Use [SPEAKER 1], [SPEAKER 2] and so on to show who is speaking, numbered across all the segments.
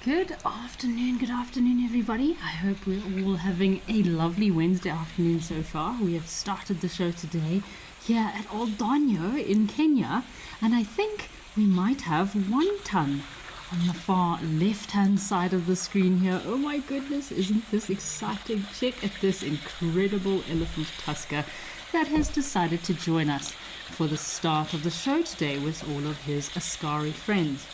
[SPEAKER 1] Good afternoon everybody. I hope we're all having a lovely Wednesday afternoon so far. We have started the show today here at Old Donyo in Kenya, and I think we might have 1 ton on the far left hand side of the screen here. Oh my goodness, isn't this exciting? Check at this incredible elephant tusker that has decided to join us for the start of the show today with all of his Askari friends.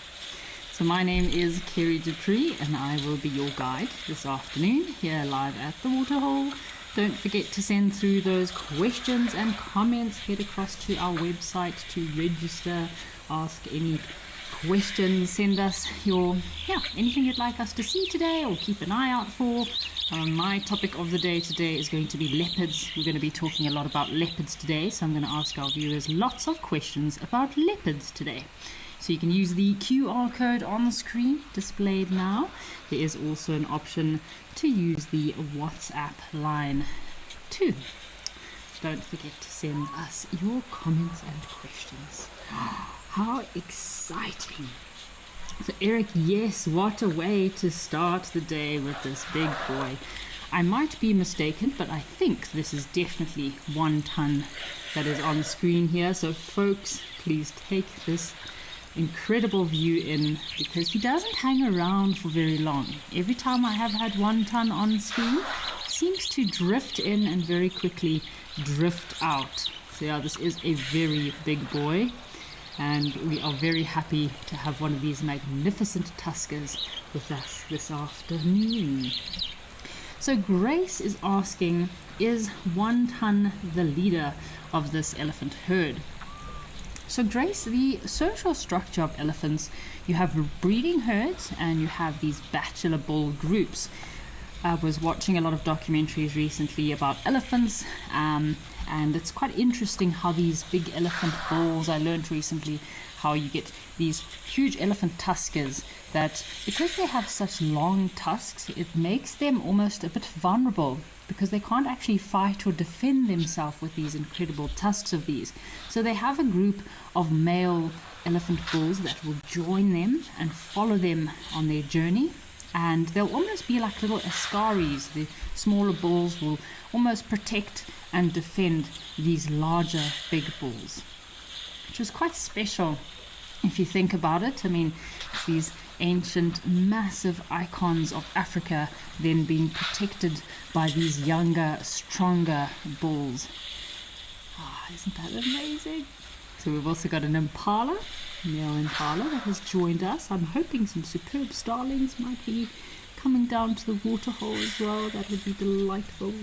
[SPEAKER 1] So my name is Kerry Dupree and I will be your guide this afternoon here live at the waterhole. Don't forget to send through those questions and comments. Head across to our website to register, ask any questions, send us your anything you'd like us to see today or keep an eye out for. My topic of the day today is going to be leopards. We're going to be talking a lot about leopards today, so I'm going to ask our viewers lots of questions about leopards today. So you can use the QR code on the screen displayed now. There is also an option to use the WhatsApp line too. Don't forget to send us your comments and questions. How exciting! So Eric, yes, what a way to start the day with this big boy. I might be mistaken, but I think this is definitely 1 ton that is on screen here. So folks, please take this incredible view in, because he doesn't hang around for very long. Every time I have had 1 ton on screen, seems to drift in and very quickly drift out. So yeah, this is a very big boy, and we are very happy to have one of these magnificent tuskers with us this afternoon. So Grace is asking, is 1 ton the leader of this elephant herd? So Grace, the social structure of elephants, you have breeding herds and you have these bachelor bull groups. I was watching a lot of documentaries recently about elephants, and it's quite interesting how these big elephant bulls, I learned recently how you get these huge elephant tuskers that, because they have such long tusks, it makes them almost a bit vulnerable, because they can't actually fight or defend themselves with these incredible tusks of these. So they have a group of male elephant bulls that will join them and follow them on their journey, and they'll almost be like little askaris. The smaller bulls will almost protect and defend these larger big bulls, which is quite special if you think about it. I mean, it's these ancient massive icons of Africa then being protected by these younger, stronger bulls. Isn't that amazing? So we've also got an impala, male impala, that has joined us. I'm hoping some superb starlings might be coming down to the waterhole as well. That would be delightful.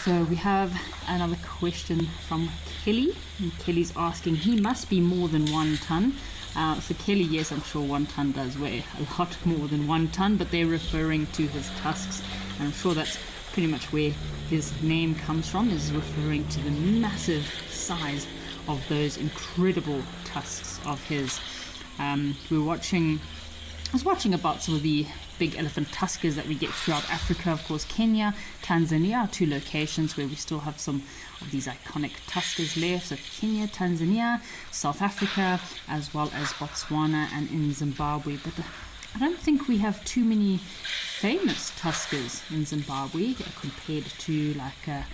[SPEAKER 1] So we have another question from Kelly, and Kelly's asking, he must be more than 1 ton. So Kelly, yes, I'm sure 1 ton does weigh a lot more than 1 ton, but they're referring to his tusks, and I'm sure that's pretty much where his name comes from, is referring to the massive size of those incredible tusks of his. I was watching about some of the big elephant tuskers that we get throughout Africa. Of course, Kenya, Tanzania are 2 locations where we still have some of these iconic tuskers left. So Kenya, Tanzania, South Africa, as well as Botswana and in Zimbabwe. But I don't think we have too many famous tuskers in Zimbabwe compared to like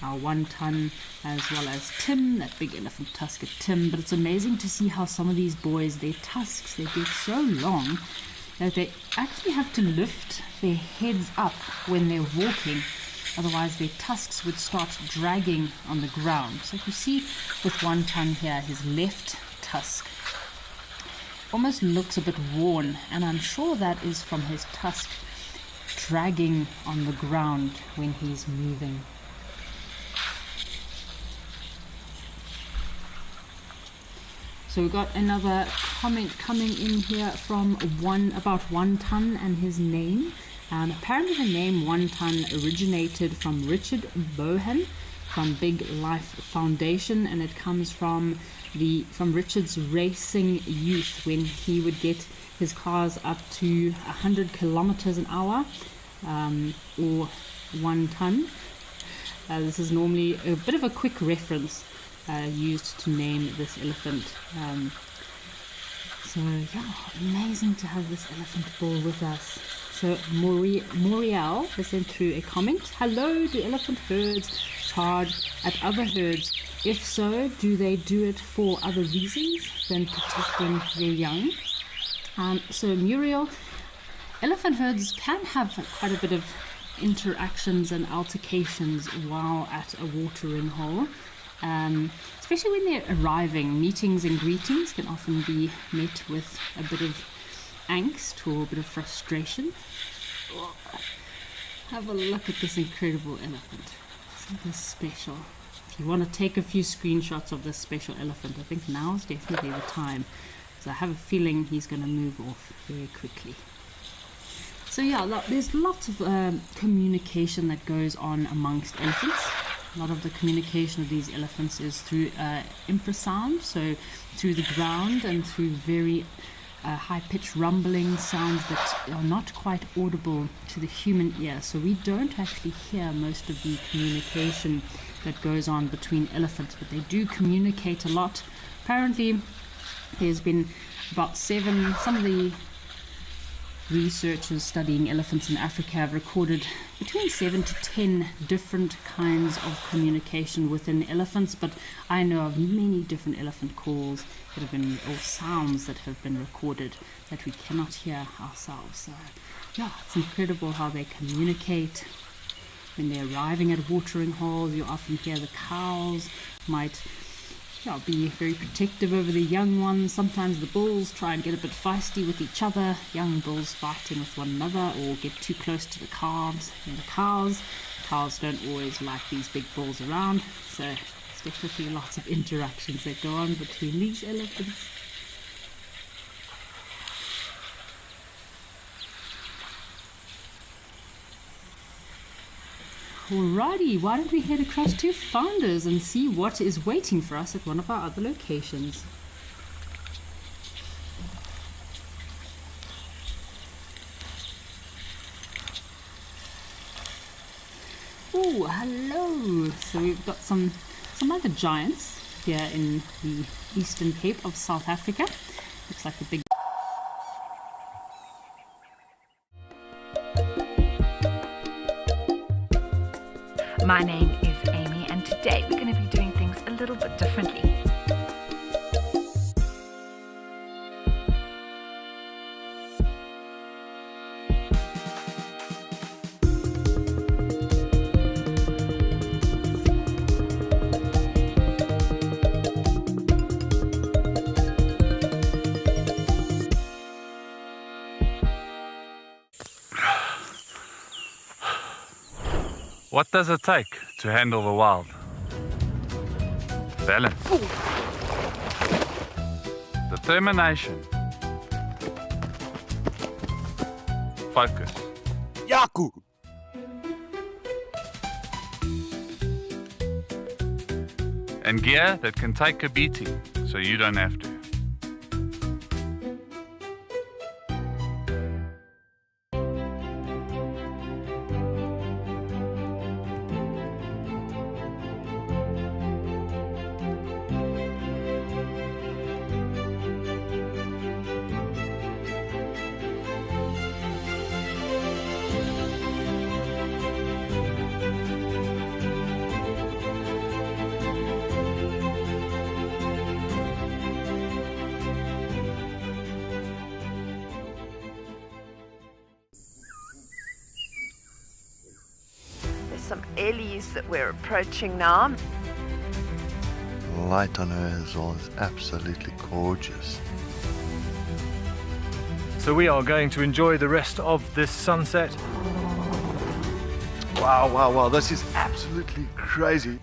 [SPEAKER 1] our 1 ton, as well as Tim, that big elephant tusker Tim. But it's amazing to see how some of these boys, their tusks, they get so long that they actually have to lift their heads up when they're walking. Otherwise their tusks would start dragging on the ground. So if you see with 1 ton here, his left tusk almost looks a bit worn, and I'm sure that is from his tusk dragging on the ground when he's moving. So we've got another comment coming in here from about 1 ton and his name. Apparently the name 1 ton originated from Richard Bohan from Big Life Foundation, and it comes from Richard's racing youth when he would get his cars up to 100 kilometers an hour, or 1 ton. This is normally a bit of a quick reference used to name this elephant. So yeah, amazing to have this elephant bull with us. So Moriel has sent through a comment. Hello, do elephant herds charge at other herds? If so, do they do it for other reasons than protecting their young? So Muriel, elephant herds can have quite a bit of interactions and altercations while at a watering hole. Especially when they're arriving. Meetings and greetings can often be met with a bit of angst or a bit of frustration. Oh, have a look at this incredible elephant. Isn't this special? If you want to take a few screenshots of this special elephant, I think now is definitely the time. So I have a feeling he's going to move off very quickly. So yeah, there's lots of communication that goes on amongst elephants. A lot of the communication of these elephants is through infrasound, so through the ground and through very high-pitched rumbling sounds that are not quite audible to the human ear. So we don't actually hear most of the communication that goes on between elephants, but they do communicate a lot. Apparently, there's been about some of the researchers studying elephants in Africa have recorded between 7 to 10 different kinds of communication within elephants, but I know of many different elephant calls that have been, or sounds that have been recorded that we cannot hear ourselves. So yeah, it's incredible how they communicate. When they're arriving at watering holes, you often hear the cows might be very protective over the young ones. Sometimes the bulls try and get a bit feisty with each other, young bulls fighting with one another or get too close to the calves and the cows. Cows don't always like these big bulls around, so there's definitely lots of interactions that go on between these elephants. Alrighty, why don't we head across to Founders and see what is waiting for us at one of our other locations. Oh, hello! So we've got some other giants here in the Eastern Cape of South Africa. Looks like a big...
[SPEAKER 2] My name is Amy, and today we're going to be doing things a little bit differently.
[SPEAKER 3] What does it take to handle the wild? Balance. Determination. Focus.
[SPEAKER 4] Yaku!
[SPEAKER 3] And gear that can take a beating so you don't have to.
[SPEAKER 2] Some ellies that we're approaching now.
[SPEAKER 4] The light on her as well is absolutely gorgeous.
[SPEAKER 5] So we are going to enjoy the rest of this sunset.
[SPEAKER 4] Wow, this is absolutely crazy.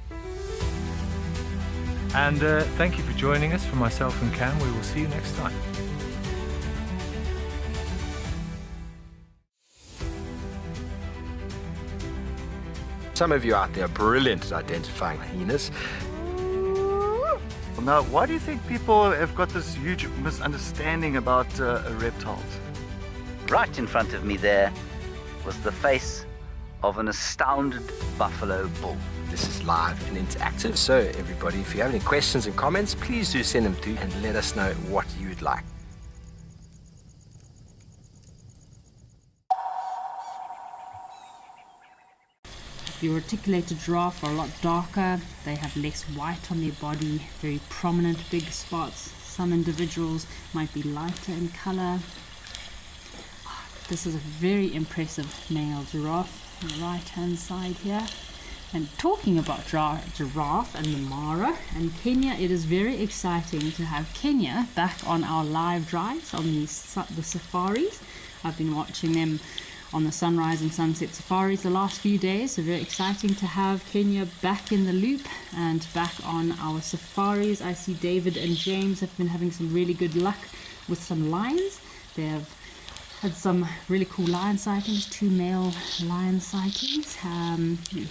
[SPEAKER 5] And thank you for joining us. For myself and Cam, we will see you next time.
[SPEAKER 6] Some of you out there are brilliant at identifying hyenas.
[SPEAKER 4] Now, why do you think people have got this huge misunderstanding about reptiles?
[SPEAKER 7] Right in front of me there was the face of an astounded buffalo bull.
[SPEAKER 6] This is live and interactive, so everybody, if you have any questions and comments, please do send them through and let us know what you would like.
[SPEAKER 1] The reticulated giraffe are a lot darker. They have less white on their body, very prominent big spots. Some individuals might be lighter in color. This is a very impressive male giraffe on the right hand side here. And talking about giraffe and the Mara and Kenya, it is very exciting to have Kenya back on our live drives on the safaris. I've been watching them on the sunrise and sunset safaris the last few days, so very exciting to have Kenya back in the loop and back on our safaris. I see David and James have been having some really good luck with some lions. They have had some really cool lion sightings, 2 male lion sightings,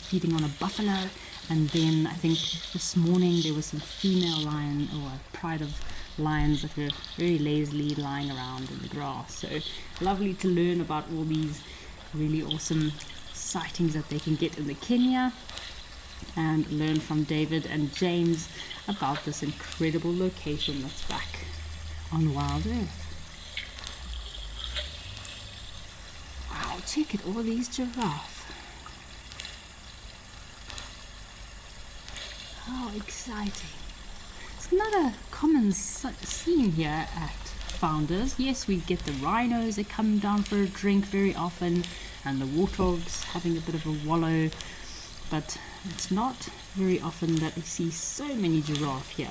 [SPEAKER 1] feeding on a buffalo, and then I think this morning there was some female lion or a pride of lions that were very lazily lying around in the grass. So lovely to learn about all these really awesome sightings that they can get in the Kenya, and learn from David and James about this incredible location that's back on Wild Earth. Wow, check it, all these giraffes. How exciting. It's not a common scene here at Founders. Yes, we get the rhinos that come down for a drink very often, and the warthogs having a bit of a wallow, but it's not very often that we see so many giraffe here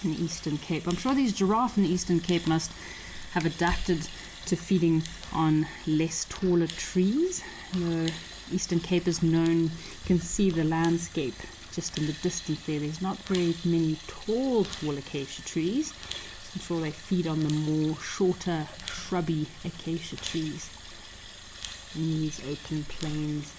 [SPEAKER 1] in the Eastern Cape. I'm sure these giraffe in the Eastern Cape must have adapted to feeding on less taller trees. The Eastern Cape is known, you can see the landscape just in the distance there. There's not very many tall acacia trees. I'm sure they feed on the more shorter, shrubby acacia trees in these open plains.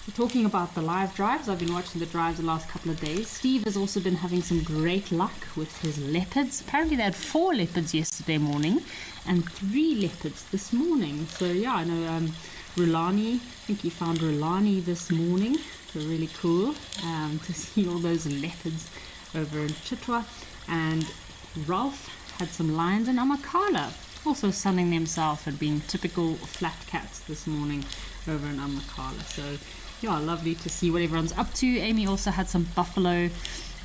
[SPEAKER 1] So talking about the live drives, I've been watching the drives the last couple of days. Steve has also been having some great luck with his leopards. Apparently they had 4 leopards yesterday morning and 3 leopards this morning. So yeah, I know Rulani, I think he found Rulani this morning. So really cool to see all those leopards over in Chitwa. And Ralph had some lions in Amakala, also sunning themselves and being typical flat cats this morning over in Amakala. So yeah, lovely to see what everyone's up to. Amy also had some buffalo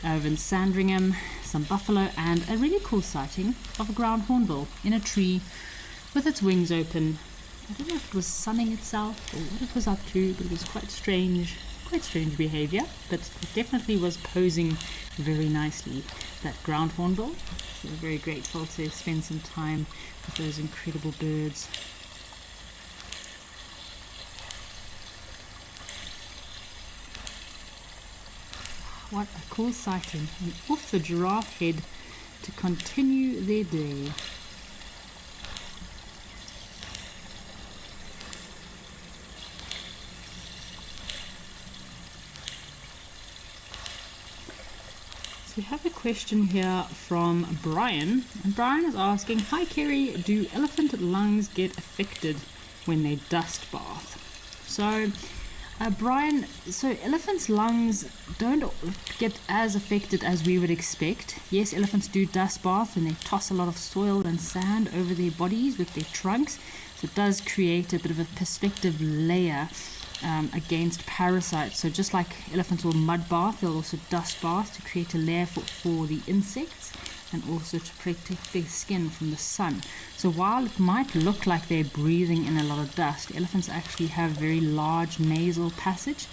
[SPEAKER 1] over in Sandringham, some buffalo, and a really cool sighting of a ground hornbill in a tree with its wings open. I don't know if it was sunning itself or what it was up to, but it was quite strange behavior, but it definitely was posing very nicely, that ground hornbill. So we're very grateful to spend some time with those incredible birds. What a cool sighting. And off the giraffe head to continue their day. So we have a question here from Brian, and Brian is asking, hi Kerry, do elephant lungs get affected when they dust bath? So Brian, so elephants' lungs don't get as affected as we would expect. Yes, elephants do dust bath and they toss a lot of soil and sand over their bodies with their trunks. So it does create a bit of a perspective layer against parasites. So just like elephants will mud bath, they'll also dust bath to create a layer for the insects and also to protect their skin from the sun. So while it might look like they're breathing in a lot of dust, elephants actually have very large nasal passage,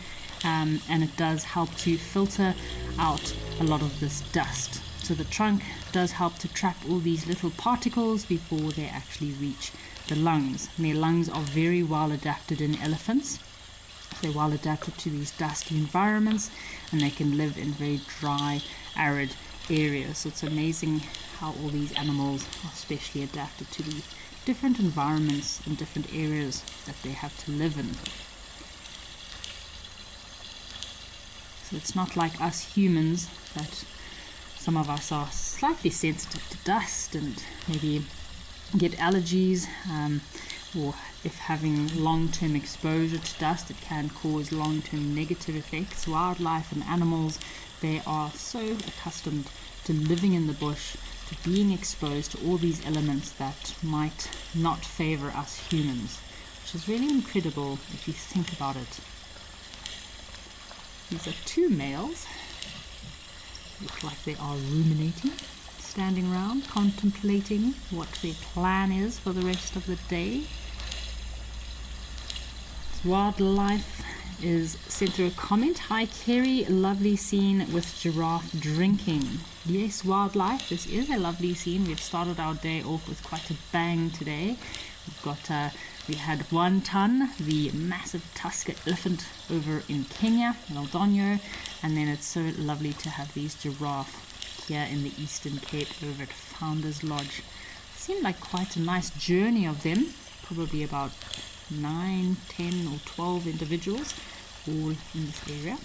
[SPEAKER 1] and it does help to filter out a lot of this dust. So the trunk does help to trap all these little particles before they actually reach the lungs. And their lungs are very well adapted in elephants. They're well adapted to these dusty environments, and they can live in very dry, arid areas. So it's amazing how all these animals are specially adapted to the different environments and different areas that they have to live in. So it's not like us humans, that some of us are slightly sensitive to dust and maybe get allergies or if having long-term exposure to dust, it can cause long-term negative effects. Wildlife and animals, they are so accustomed to living in the bush, to being exposed to all these elements that might not favor us humans, which is really incredible if you think about it. These are two males. Look like they are ruminating, standing around, contemplating what their plan is for the rest of the day. Wildlife is sent through a comment. Hi Kerry, lovely scene with giraffe drinking. Yes, wildlife, this is a lovely scene. We've started our day off with quite a bang today. We had 1 ton, the massive tusker elephant over in Kenya, in Eldonyo, and then it's so lovely to have these giraffe here in the Eastern Cape over at Founders Lodge. Seemed like quite a nice journey of them, probably about 9, 10 or 12 individuals all in this area.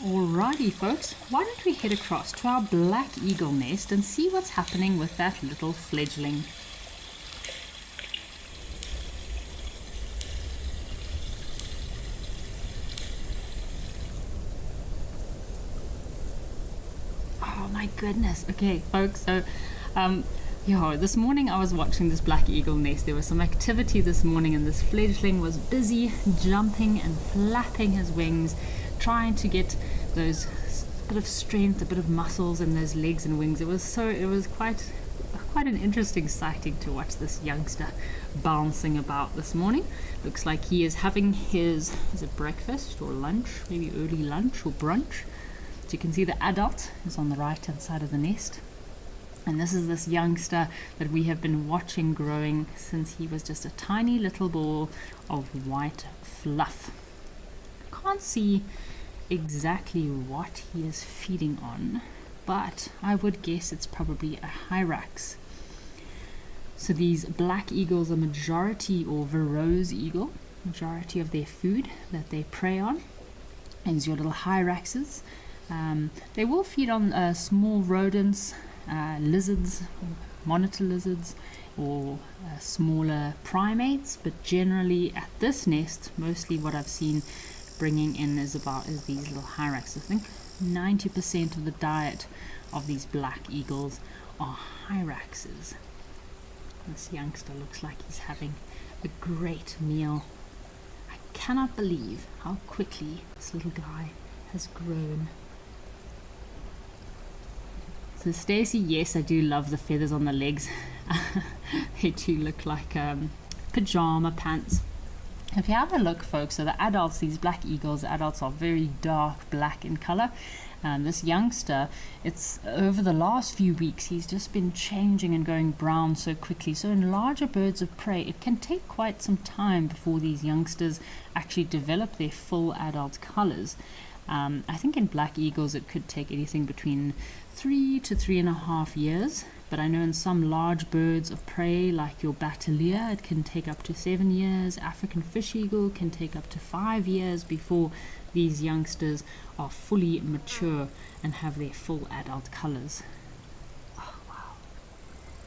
[SPEAKER 1] Alrighty folks, why don't we head across to our black eagle nest and see what's happening with that little fledgling. Oh my goodness. Okay folks, so this morning I was watching this black eagle nest. There was some activity this morning and this fledgling was busy jumping and flapping his wings, trying to get those bit of strength, a bit of muscles in those legs and wings. It was quite an interesting sighting to watch this youngster bouncing about this morning. Looks like he is having his, is it breakfast or lunch, maybe early lunch or brunch. So you can see the adult is on the right hand side of the nest. And this is this youngster that we have been watching growing since he was just a tiny little ball of white fluff. Can't see exactly what he is feeding on, but I would guess it's probably a hyrax. So these black eagles are majority, or Verreaux's eagle, majority of their food that they prey on is your little hyraxes. They will feed on small rodents, lizards, monitor lizards, or smaller primates, but generally at this nest, mostly what I've seen bringing in is these little hyraxes. I think 90% of the diet of these black eagles are hyraxes. This youngster looks like he's having a great meal. I cannot believe how quickly this little guy has grown. So Stacey, yes, I do love the feathers on the legs. They do look like pajama pants. If you have a look, folks, so the adults, these black eagles, the adults are very dark black in color. This youngster, it's over the last few weeks, he's just been changing and going brown so quickly. So in larger birds of prey, it can take quite some time before these youngsters actually develop their full adult colors. I think in black eagles, it could take anything between 3 to 3.5 years. But I know in some large birds of prey, like your bateleur, it can take up to 7 years. African fish eagle can take up to 5 years before these youngsters are fully mature and have their full adult colors. Oh, wow.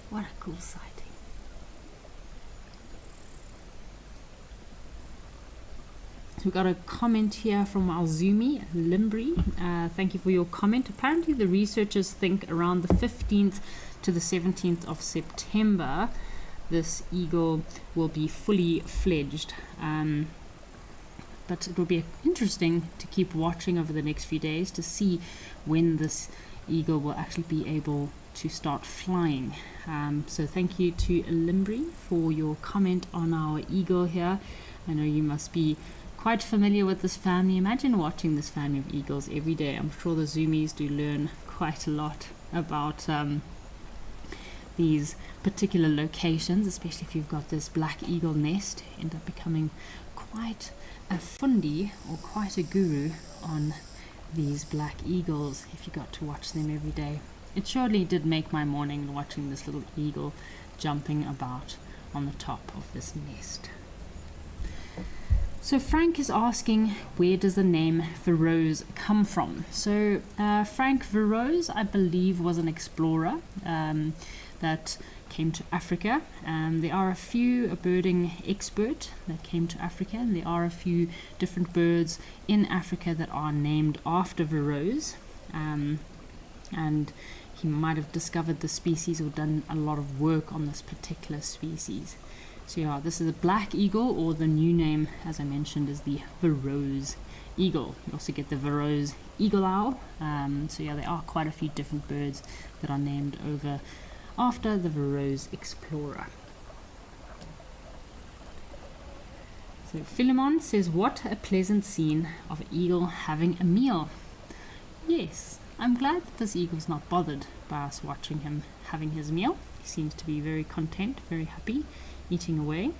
[SPEAKER 1] What a cool sighting. So we got a comment here from Alzumi Limbri. Thank you for your comment. Apparently the researchers think around the 15th to the 17th of September this eagle will be fully fledged. But it will be interesting to keep watching over the next few days to see when this eagle will actually be able to start flying. So thank you to Limbri for your comment on our eagle here. I know you must be quite familiar with this family. Imagine watching this family of eagles every day. I'm sure the Zoomies do learn quite a lot about these particular locations, especially if you've got this black eagle nest. End up becoming quite a fundi or quite a guru on these black eagles if you got to watch them every day. It surely did make my morning watching this little eagle jumping about on the top of this nest. So Frank is asking, where does the name Verreaux's come from? So Frank Verreaux's, I believe, was an explorer that came to Africa. There are a birding expert that came to Africa, and there are a few different birds in Africa that are named after Verreaux's. And he might have discovered the species or done a lot of work on this particular species. So yeah, this is a black eagle, or the new name, as I mentioned, is the Verreaux's eagle. You also get the Verreaux's eagle owl. So yeah, there are quite a few different birds that are named after the Verreaux's explorer. So Philemon says, what a pleasant scene of an eagle having a meal. Yes, I'm glad that this eagle's not bothered by us watching him having his meal. He seems to be very content, very happy, eating away.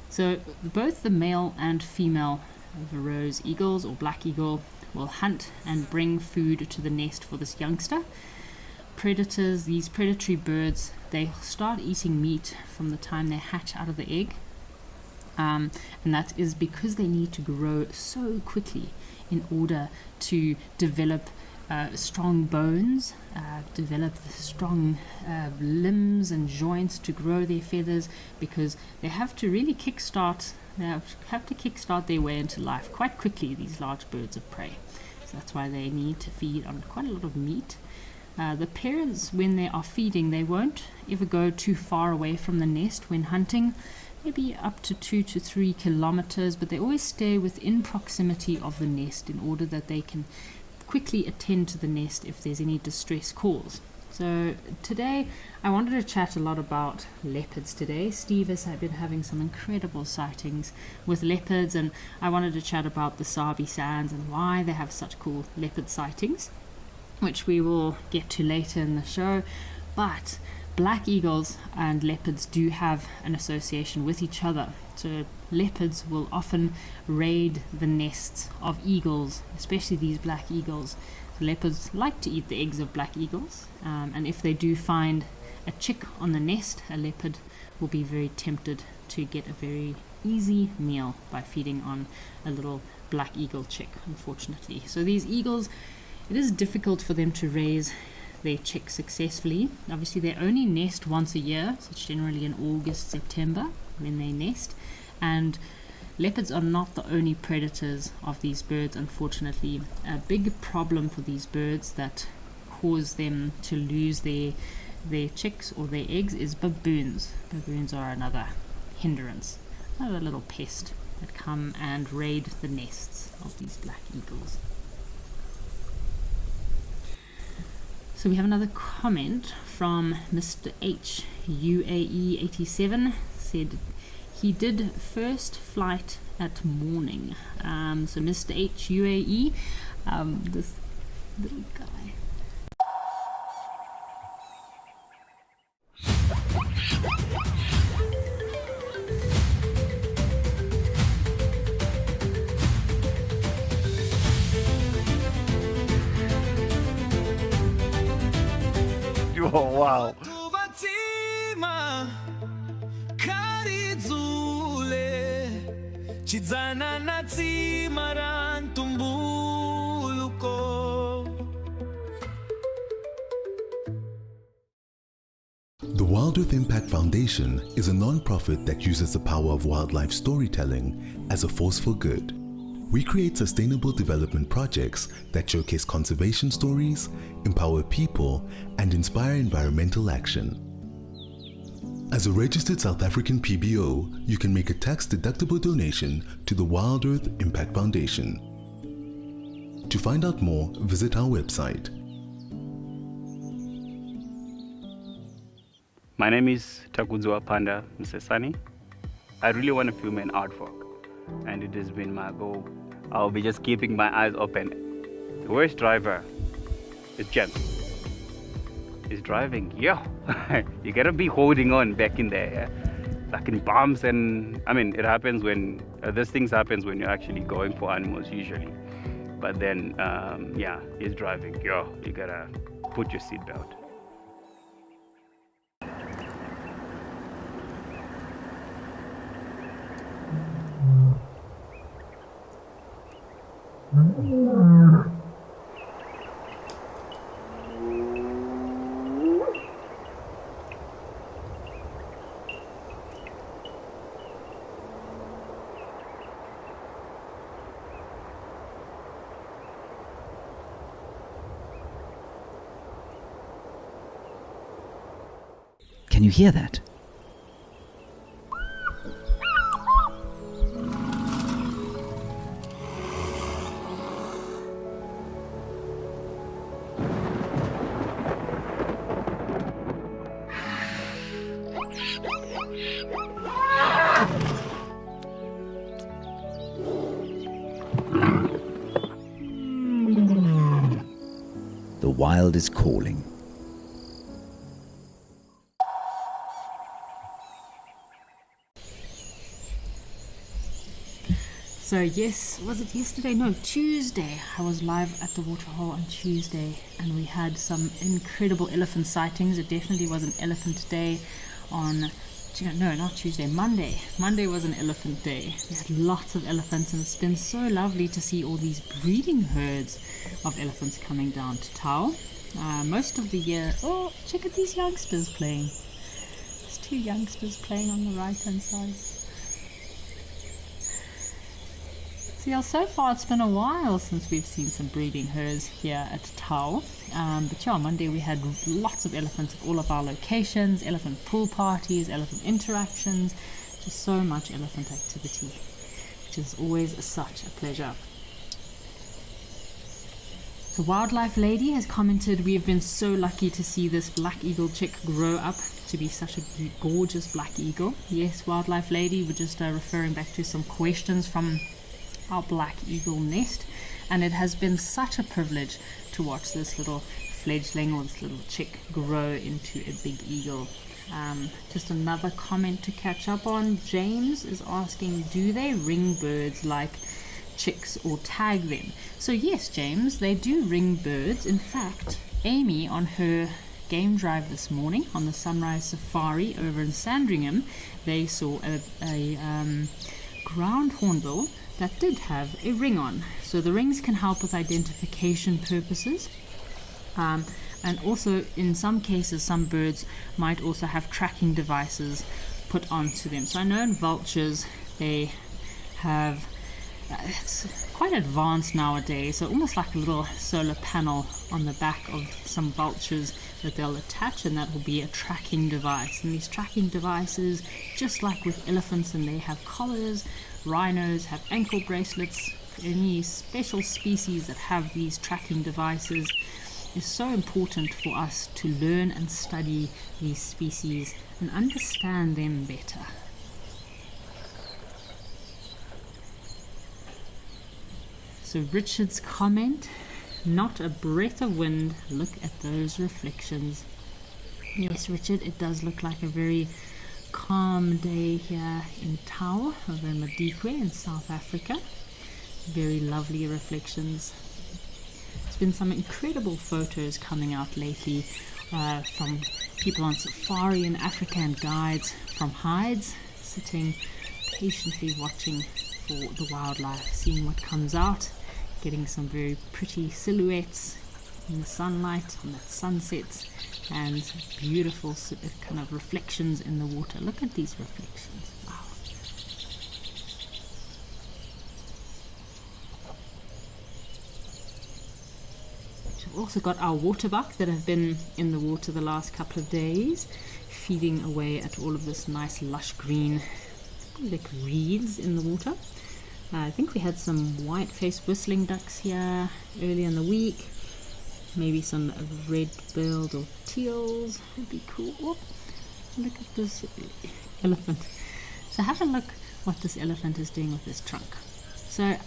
[SPEAKER 1] So both the male and female Verreaux's eagles, or black eagle, will hunt and bring food to the nest for this youngster. Predators, these predatory birds, they start eating meat from the time they hatch out of the egg. And that is because they need to grow so quickly in order to develop strong bones, develop the strong limbs and joints to grow their feathers, because they have to really kickstart their way into life quite quickly, these large birds of prey. So that's why they need to feed on quite a lot of meat. The parents, when they are feeding, they won't ever go too far away from the nest when hunting, maybe up to 2 to 3 kilometers, but they always stay within proximity of the nest in order that they can quickly attend to the nest if there's any distress calls. So today I wanted to chat a lot about leopards today. Steve has been having some incredible sightings with leopards, and I wanted to chat about the Sabi Sands and why they have such cool leopard sightings, which we will get to later in the show. But black eagles and leopards do have an association with each other. So leopards will often raid the nests of eagles, especially these black eagles. So leopards like to eat the eggs of black eagles, and if they do find a chick on the nest, a leopard will be very tempted to get a very easy meal by feeding on a little black eagle chick, unfortunately. So these eagles, it is difficult for them to raise their chicks successfully. Obviously they only nest once a year, so it's generally in August, September when they nest, and leopards are not the only predators of these birds, unfortunately. A big problem for these birds that cause them to lose their chicks or their eggs is baboons. Baboons are another hindrance, another little pest that come and raid the nests of these black eagles. So we have another comment from Mr. H. UAE 87, said he did first flight at morning. So Mr. H. UAE, this little guy.
[SPEAKER 4] Oh, wow.
[SPEAKER 8] The Wild Earth Impact Foundation is a non-profit that uses the power of wildlife storytelling as a force for good. We create sustainable development projects that showcase conservation stories, empower people, and inspire environmental action. As a registered South African PBO, you can make a tax-deductible donation to the Wild Earth Impact Foundation. To find out more, visit our website.
[SPEAKER 9] My name is Takudzwa Panda Msesani. I really want to film an artwork, and it has been my goal. I'll be just keeping my eyes open. The worst driver is James. He's driving, yeah. You gotta be holding on back in there, yeah? Like in bumps, and I mean, it happens when, these things happens when you're actually going for animals usually. But then, yeah, he's driving, yeah, you gotta put your seatbelt.
[SPEAKER 7] Can you hear that? The wild is calling.
[SPEAKER 1] So yes, was it yesterday? No, Tuesday. I was live at the waterhole on Tuesday and we had some incredible elephant sightings. It definitely was an elephant day on, no, not Tuesday, Monday. Monday was an elephant day. We had lots of elephants and it's been so lovely to see all these breeding herds of elephants coming down to Tau. Most of the year, oh, check out these youngsters playing. There's two youngsters playing on the right hand side. So yeah, so far it's been a while since we've seen some breeding herds here at Tau. But yeah, Monday we had lots of elephants at all of our locations, elephant pool parties, elephant interactions, just so much elephant activity, which is always such a pleasure. So Wildlife Lady has commented, we have been so lucky to see this black eagle chick grow up to be such a gorgeous black eagle. Yes, Wildlife Lady, we're just referring back to some questions from our black eagle nest, and it has been such a privilege to watch this little fledgling or this little chick grow into a big eagle. Just another comment to catch up on. James is asking, do they ring birds like chicks or tag them? So yes, James, they do ring birds. In fact, Amy on her game drive this morning on the sunrise safari over in Sandringham, they saw a ground hornbill that did have a ring on. So the rings can help with identification purposes, and also in some cases some birds might also have tracking devices put onto them. So I know in vultures they have it's quite advanced nowadays, so almost like a little solar panel on the back of some vultures that they'll attach, and that will be a tracking device. And these tracking devices, just like with elephants, and they have collars, rhinos have ankle bracelets. Any special species that have these tracking devices is so important for us to learn and study these species and understand them better. So Richard's comment, not a breath of wind, look at those reflections. Yes, Richard, it does look like a very calm day here in Tau, over in Madikwe in South Africa. Very lovely reflections. There's been some incredible photos coming out lately from people on safari in Africa and guides from hides, sitting patiently watching for the wildlife, seeing what comes out, getting some very pretty silhouettes in the sunlight on that sunset, and beautiful kind of reflections in the water. Look at these reflections. Wow. We've also got our waterbuck that have been in the water the last couple of days, feeding away at all of this nice lush green like reeds in the water. I think we had some white-faced whistling ducks here early in the week. Maybe some red-billed or teals would be cool. Oh, look at this elephant. So have a look what this elephant is doing with his trunk. So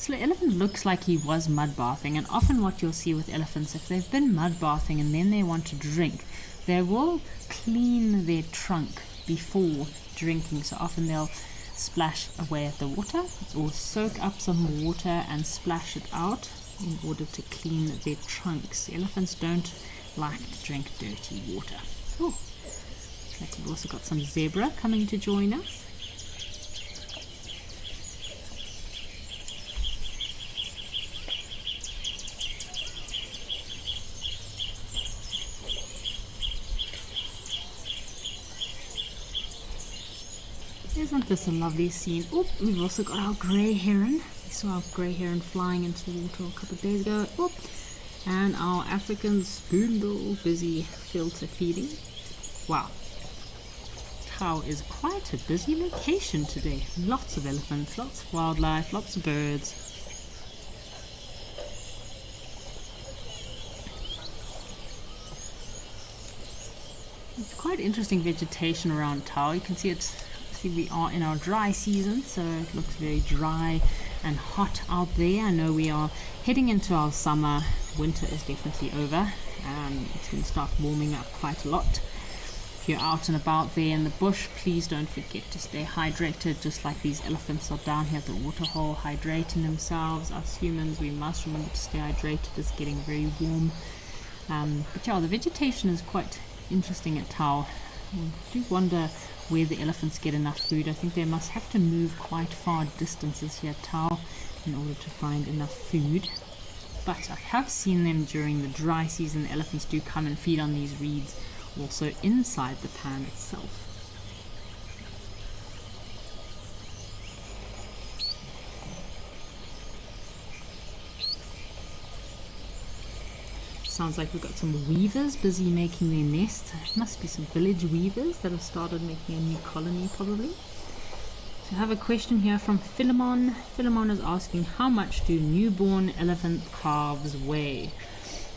[SPEAKER 1] the elephant looks like he was mud bathing, and often what you'll see with elephants, if they've been mud bathing and then they want to drink, they will clean their trunk before drinking. So often they'll splash away at the water or soak up some water and splash it out in order to clean their trunks. Elephants don't like to drink dirty water. Oh, looks like we've also got some zebra coming to join us. Isn't this a lovely scene? Oh, we've also got our grey heron. We saw our grey heron flying into the water a couple of days ago. Oh, and our African spoonbill busy filter feeding. Wow. Tau is quite a busy location today. Lots of elephants, lots of wildlife, lots of birds. It's quite interesting vegetation around Tau. You can see we are in our dry season, so it looks very dry and hot out there. I know we are heading into our summer. Winter is definitely over. It's going to start warming up quite a lot. If you're out and about there in the bush, please don't forget to stay hydrated, just like these elephants are down here at the waterhole hydrating themselves. Us humans, we must remember to stay hydrated. It's getting very warm. But yeah, the vegetation is quite interesting at Tau. I do wonder where the elephants get enough food. I think they must have to move quite far distances here at Tau in order to find enough food. But I have seen them during the dry season. The elephants do come and feed on these reeds, also inside the pan itself. Sounds like we've got some weavers busy making their nests. It must be some village weavers that have started making a new colony probably. So I have a question here from Philemon. Philemon is asking, how much do newborn elephant calves weigh?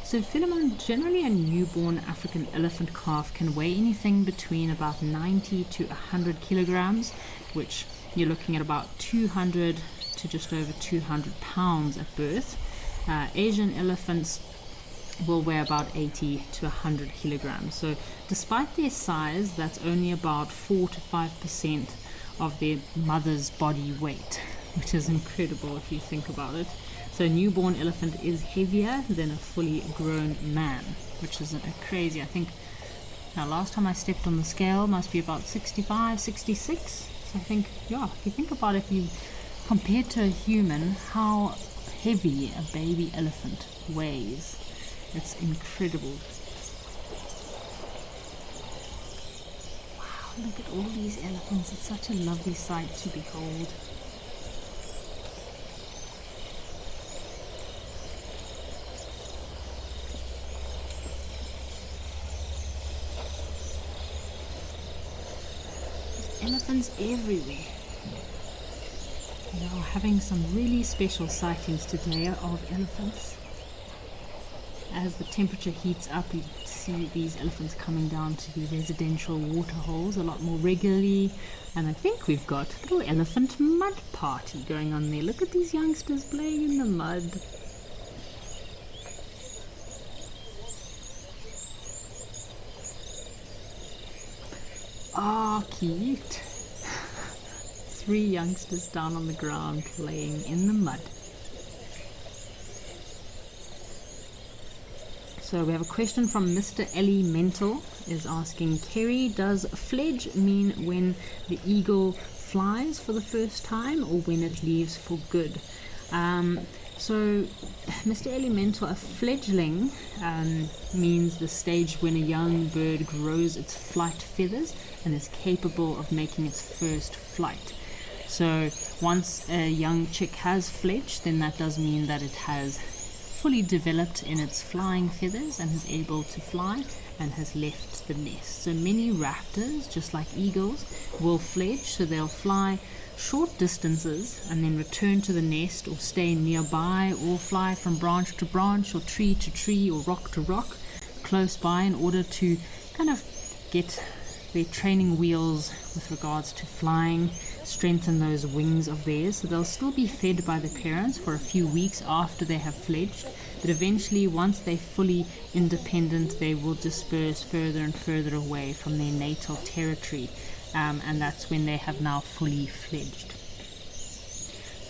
[SPEAKER 1] So Philemon, generally a newborn African elephant calf can weigh anything between about 90 to 100 kilograms, which you're looking at about 200 to just over 200 pounds at birth. Asian elephants will weigh about 80 to 100 kilograms. So despite their size, that's only about 4 to 5% of their mother's body weight, which is incredible if you think about it. So a newborn elephant is heavier than a fully grown man, which is crazy. I think last time I stepped on the scale must be about 65, 66. So I think, yeah, if you think about it, if you compare to a human, how heavy a baby elephant weighs. It's incredible. Wow, look at all these elephants. It's such a lovely sight to behold. There's elephants everywhere. We are having some really special sightings today of elephants. As the temperature heats up, you see these elephants coming down to the residential waterholes a lot more regularly. And I think we've got a little elephant mud party going on there. Look at these youngsters playing in the mud. Ah, cute. 3 youngsters down on the ground playing in the mud. So we have a question from Mr. Ellie Mental is asking, Kerry, does fledge mean when the eagle flies for the first time or when it leaves for good? So Mr. Elemental, a fledgling means the stage when a young bird grows its flight feathers and is capable of making its first flight. So once a young chick has fledged, then that does mean that it has fully developed in its flying feathers and is able to fly and has left the nest. So many raptors, just like eagles, will fledge, so they'll fly short distances and then return to the nest or stay nearby or fly from branch to branch or tree to tree or rock to rock close by in order to kind of get their training wheels with regards to flying, strengthen those wings of theirs. So they'll still be fed by the parents for a few weeks after they have fledged, but eventually once they're fully independent, they will disperse further and further away from their natal territory, and that's when they have now fully fledged.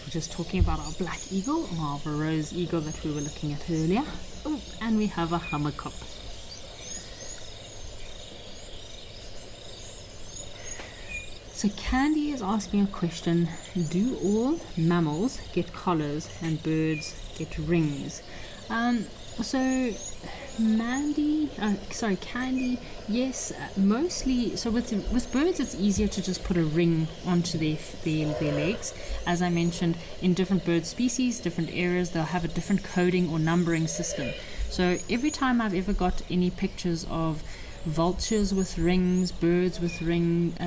[SPEAKER 1] We're just talking about our black eagle or our rose eagle that we were looking at earlier. Oh, and we have a hammerkop. So Candy is asking a question, do all mammals get collars and birds get rings? So Candy, yes, mostly. So with birds, it's easier to just put a ring onto their legs. As I mentioned, in different bird species, different areas, they'll have a different coding or numbering system. So every time I've ever got any pictures of vultures with rings, birds with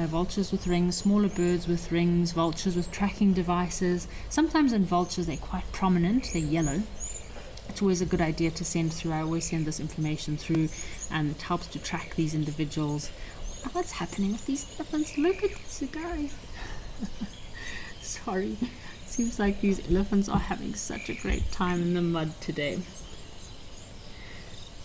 [SPEAKER 1] vultures with rings, smaller birds with rings, vultures with tracking devices. Sometimes in vultures they're quite prominent, they're yellow. It's always a good idea to send through. I always send this information through, and it helps to track these individuals. What's happening with these elephants? Look at this guy. Sorry, it seems like these elephants are having such a great time in the mud today.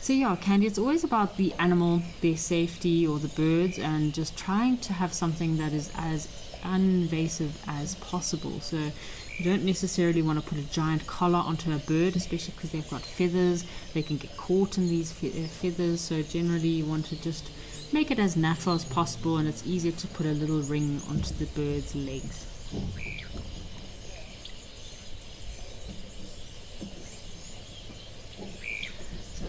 [SPEAKER 1] So yeah, Candy, it's always about the animal, their safety, or the birds, and just trying to have something that is as uninvasive as possible. So you don't necessarily want to put a giant collar onto a bird, especially because they've got feathers. They can get caught in these feathers. So generally you want to just make it as natural as possible, and it's easier to put a little ring onto the bird's legs.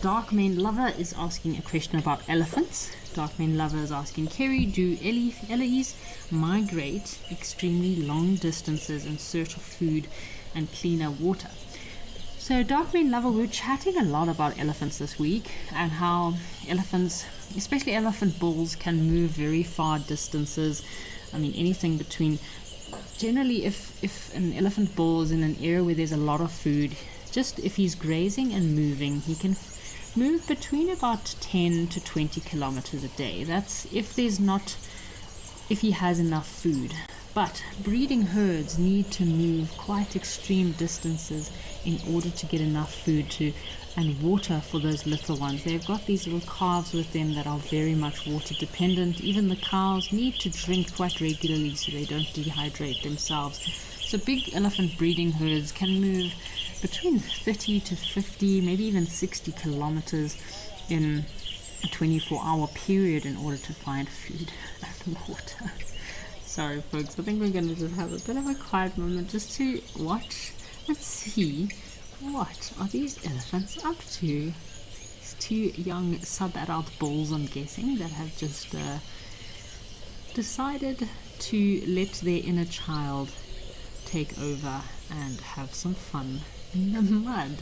[SPEAKER 1] Darkmane Lover is asking a question about elephants. Darkmane Lover is asking, Kerry, do elephants migrate extremely long distances in search of food and cleaner water? So Darkmane Lover, we were chatting a lot about elephants this week, and how elephants, especially elephant bulls, can move very far distances. I mean, anything between, generally if an elephant bull is in an area where there's a lot of food, just if he's grazing and moving, he can move between about 10 to 20 kilometers a day. That's if he has enough food. But breeding herds need to move quite extreme distances in order to get enough food and water for those little ones. They've got these little calves with them that are very much water dependent. Even the cows need to drink quite regularly so they don't dehydrate themselves. So big elephant breeding herds can move between 30 to 50, maybe even 60 kilometers in a 24-hour period in order to find food and water. Sorry folks, I think we're going to just have a bit of a quiet moment just to watch and see what are these elephants up to. These two young sub-adult bulls, I'm guessing, that have just decided to let their inner child take over and have some fun in the mud.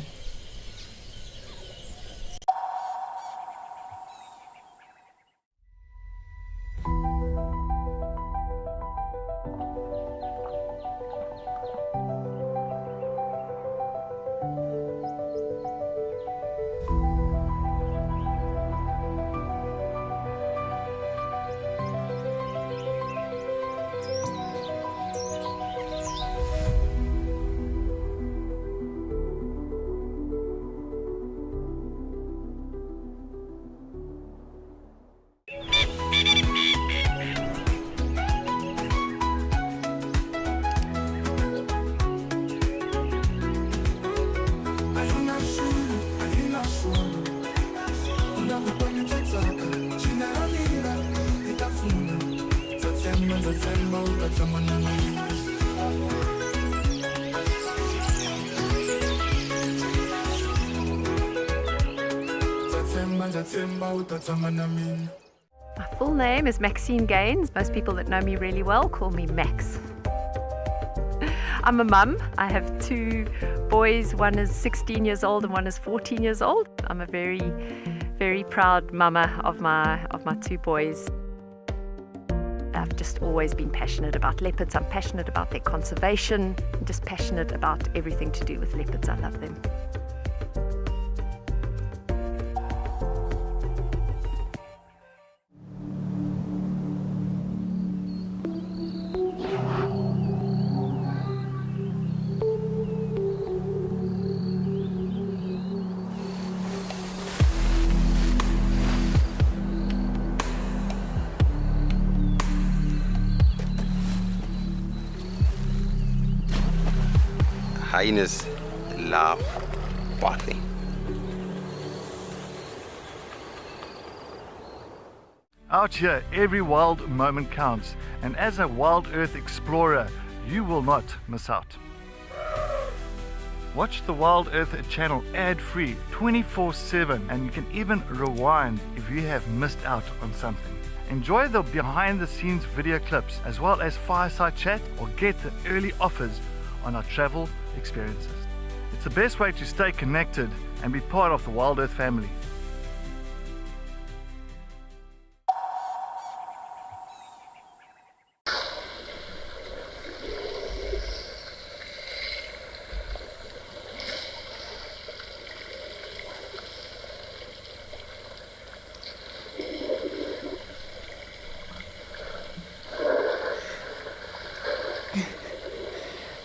[SPEAKER 2] My full name is Maxine Gaines. Most people that know me really well call me Max. I'm a mum. I have two boys. One is 16 years old and one is 14 years old. I'm a very, very proud mama of my two boys. I've just always been passionate about leopards. I'm passionate about their conservation. I'm just passionate about everything to do with leopards. I love them.
[SPEAKER 6] Hyenas love bathing.
[SPEAKER 10] Out here, every wild moment counts, and as a wild earth explorer, you will not miss out. Watch the Wild Earth channel ad-free 24/7, and you can even rewind if you have missed out on something. Enjoy the behind-the-scenes video clips as well as fireside chat, or get the early offers on our travel experiences. It's the best way to stay connected and be part of the Wild Earth family.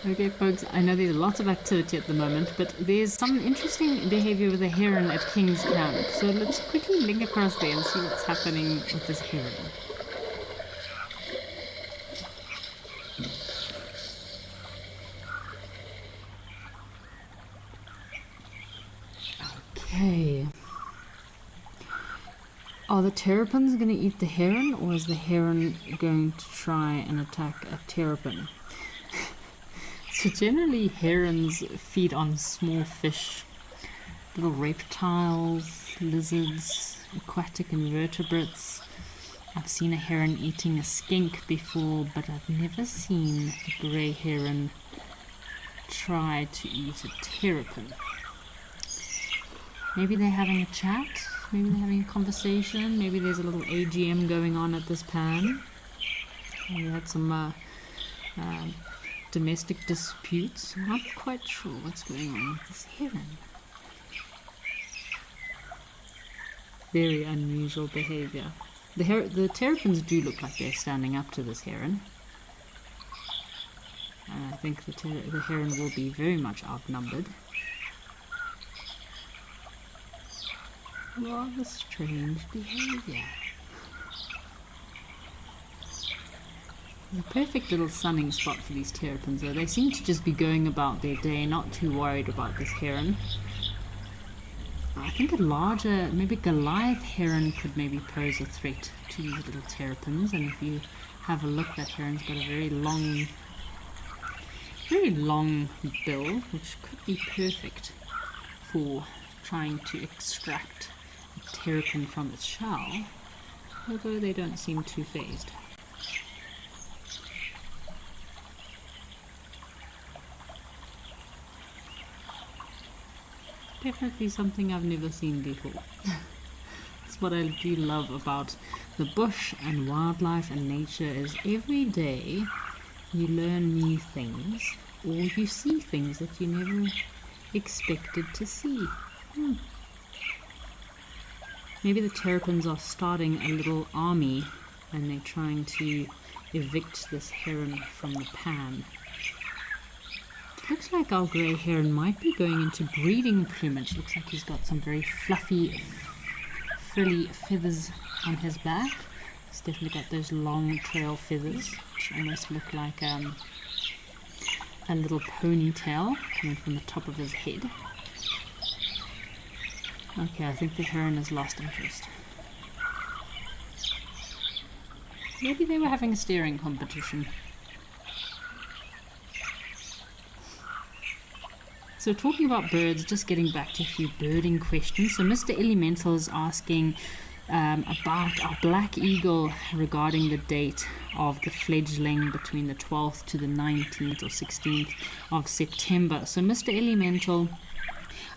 [SPEAKER 1] Okay folks, I know there's lots of activity at the moment, but there's some interesting behavior with the heron at King's Camp. So let's quickly link across there and see what's happening with this heron. Okay. Are the terrapins going to eat the heron, or is the heron going to try and attack a terrapin? So generally herons feed on small fish, little reptiles, lizards, aquatic invertebrates. I've seen a heron eating a skink before, but I've never seen a grey heron try to eat a terrapin. Maybe they're having a chat, maybe they're having a conversation, maybe there's a little AGM going on at this pan. We had some domestic disputes. I'm not quite sure what's going on with this heron. Very unusual behavior. The terrapins do look like they're standing up to this heron. And I think the heron will be very much outnumbered. Rather strange behavior. The perfect little sunning spot for these terrapins, though. They seem to just be going about their day, not too worried about this heron. I think a larger, maybe Goliath heron could maybe pose a threat to these little terrapins. And if you have a look, that heron's got a very long bill, which could be perfect for trying to extract a terrapin from its shell, although they don't seem too fazed. Definitely something I've never seen before. That's what I do love about the bush and wildlife and nature, is every day you learn new things, or you see things that you never expected to see. Maybe the terrapins are starting a little army and they're trying to evict this heron from the pan. Looks like our grey heron might be going into breeding plumage. Looks like he's got some very fluffy, frilly feathers on his back. He's definitely got those long trail feathers, which almost look like a little ponytail coming from the top of his head. Okay, I think the heron has lost interest. Maybe they were having a staring competition. So talking about birds, just getting back to a few birding questions. So Mr. Elemental is asking about our black eagle regarding the date of the fledgling between the 12th to the 19th or 16th of September. So Mr. Elemental,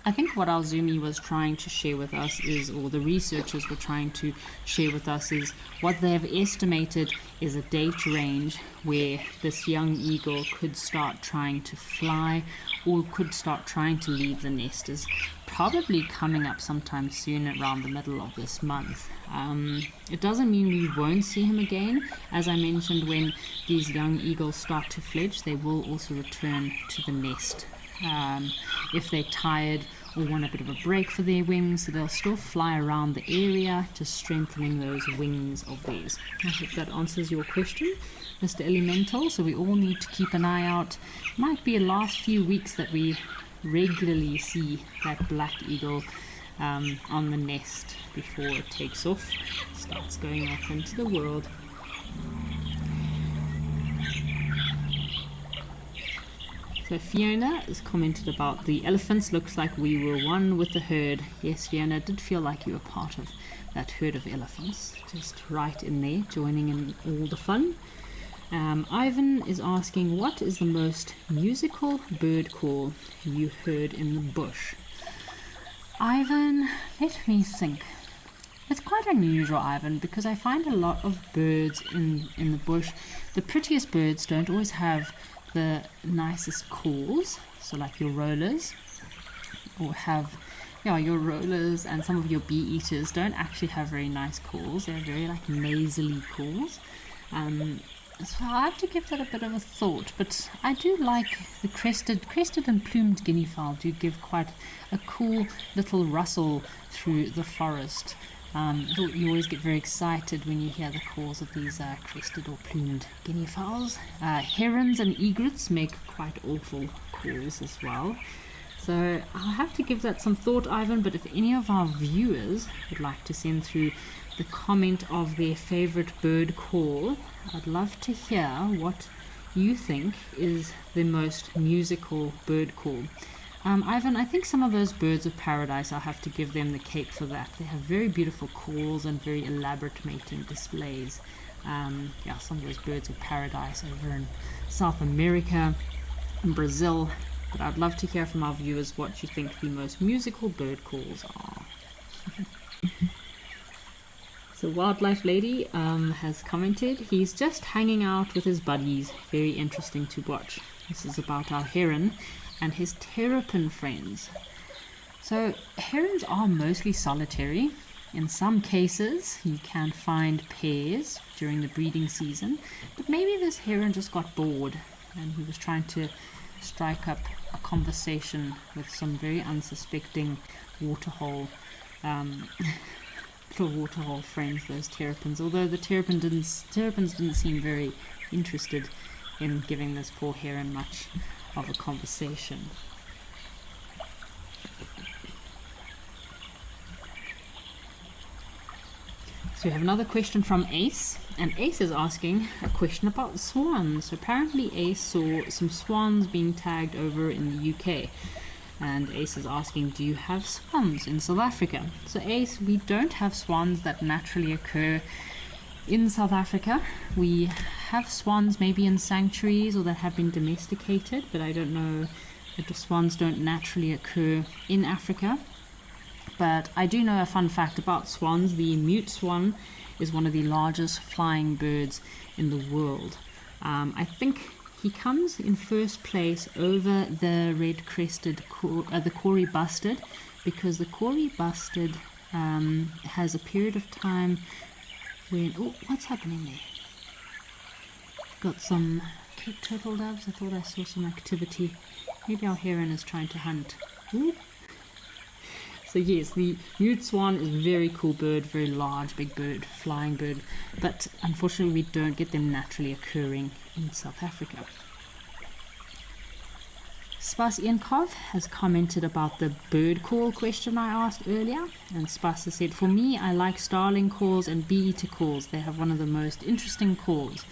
[SPEAKER 1] I think what our Zoomy was trying to share with us is, or the researchers were trying to share with us, is what they have estimated is a date range where this young eagle could start trying to fly or could start trying to leave the nest, is probably coming up sometime soon around the middle of this month. It doesn't mean we won't see him again. As I mentioned, when these young eagles start to fledge, they will also return to the nest. If they're tired or want a bit of a break for their wings, so they'll still fly around the area, just strengthening those wings of theirs. I hope that answers your question, Mr. Elemental. So we all need to keep an eye out. Might be the last few weeks that we regularly see that black eagle on the nest before it takes off, starts going off into the world. So Fiona has commented about the elephants. Looks like we were one with the herd. Yes, Fiona, it did feel like you were part of that herd of elephants. Just right in there, joining in all the fun. Ivan is asking, what is the most musical bird call you heard in the bush? Ivan, let me think. It's quite unusual, Ivan, because I find a lot of birds in the bush. The prettiest birds don't always have the nicest calls, so like your rollers, or have your rollers, and some of your bee eaters don't actually have very nice calls. They're very like nasally calls. So I have to give that a bit of a thought, but I do like the crested and plumed guinea fowl do give quite a cool little rustle through the forest. You always get very excited when you hear the calls of these crested or plumed guinea fowls. Herons and egrets make quite awful calls as well. So I'll have to give that some thought, Ivan, but if any of our viewers would like to send through the comment of their favorite bird call, I'd love to hear what you think is the most musical bird call. Ivan, I think some of those birds of paradise, I'll have to give them the cake for that. They have very beautiful calls and very elaborate mating displays. Some of those birds of paradise over in South America and Brazil. But I'd love to hear from our viewers what you think the most musical bird calls are. So Wildlife Lady has commented, he's just hanging out with his buddies. Very interesting to watch. This is about our heron and his terrapin friends. So herons are mostly solitary. In some cases you can find pairs during the breeding season, but maybe this heron just got bored and he was trying to strike up a conversation with some very unsuspecting waterhole little waterhole friends, those terrapins, although the terrapins didn't seem very interested in giving this poor heron much of a conversation. So we have another question from Ace, and Ace is asking a question about swans. So apparently Ace saw some swans being tagged over in the UK, and Ace is asking, do you have swans in South Africa? So Ace, we don't have swans that naturally occur in South Africa. We have swans maybe in sanctuaries or that have been domesticated, but I don't know if the swans don't naturally occur in Africa. But I do know a fun fact about swans. The mute swan is one of the largest flying birds in the world. I think he comes in first place over the red-crested, the Corey bustard, because the Corey bustard has a period of time when... Oh, what's happening there? Got some Cape turtle doves. I thought I saw some activity. Maybe our heron is trying to hunt. Ooh. So yes, the mute swan is a very cool bird, very large, big bird, flying bird, but unfortunately we don't get them naturally occurring in South Africa. Spas Iankov has commented about the bird call question I asked earlier, and Spas has said, for me, I like starling calls and bee-eater calls. They have one of the most interesting calls.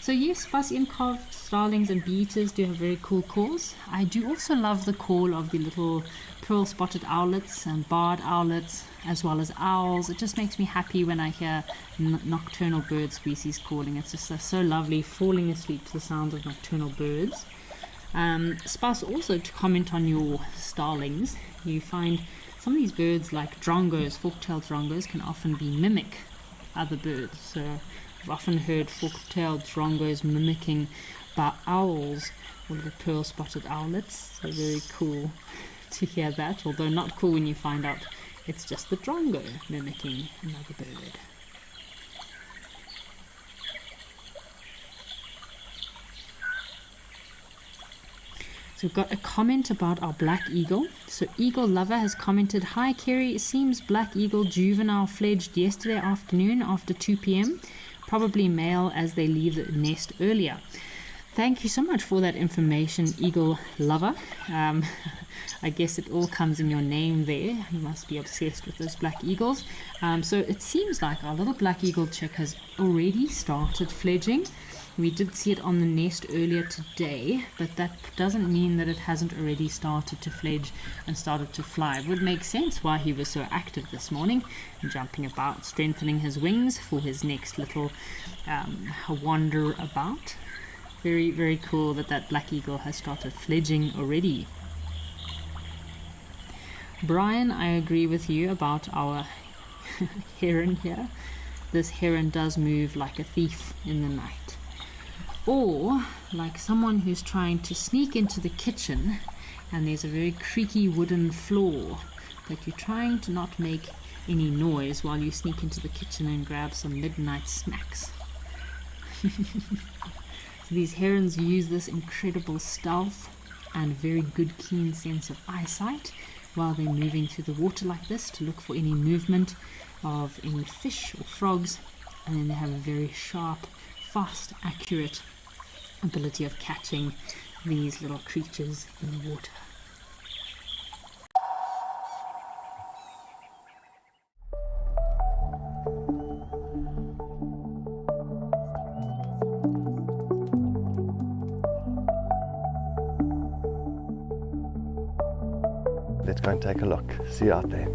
[SPEAKER 1] So yes, Spas Iankov, starlings and bee-eaters do have very cool calls. I do also love the call of the little pearl-spotted owlets and barred owlets, as well as owls. It just makes me happy when I hear nocturnal bird species calling. It's just so lovely, falling asleep to the sound of nocturnal birds. Spas, also to comment on your starlings, you find some of these birds like drongos, fork-tailed drongos, can often be mimic other birds. So I've often heard fork-tailed drongos mimicking owls or little pearl-spotted owlets. So very cool to hear that, although not cool when you find out it's just the drongo mimicking another bird. So we've got a comment about our black eagle. So Eagle Lover has commented, hi Kerry, it seems black eagle juvenile fledged yesterday afternoon after 2 p.m. Probably male as they leave the nest earlier. Thank you so much for that information, Eagle Lover. I guess it all comes in your name there. You must be obsessed with those black eagles. So it seems like our little black eagle chick has already started fledging. We did see it on the nest earlier today, but that doesn't mean that it hasn't already started to fledge and started to fly. It would make sense why he was so active this morning, jumping about, strengthening his wings for his next little wander about. Very, very cool that black eagle has started fledging already. Brian, I agree with you about our heron here. This heron does move like a thief in the night. Or like someone who's trying to sneak into the kitchen and there's a very creaky wooden floor, but you're trying to not make any noise while you sneak into the kitchen and grab some midnight snacks. So these herons use this incredible stealth and very good keen sense of eyesight while they're moving through the water like this to look for any movement of any fish or frogs, and then they have a very sharp, fast, accurate ability of catching these little creatures in the water.
[SPEAKER 4] Let's go and take a look. See you out there.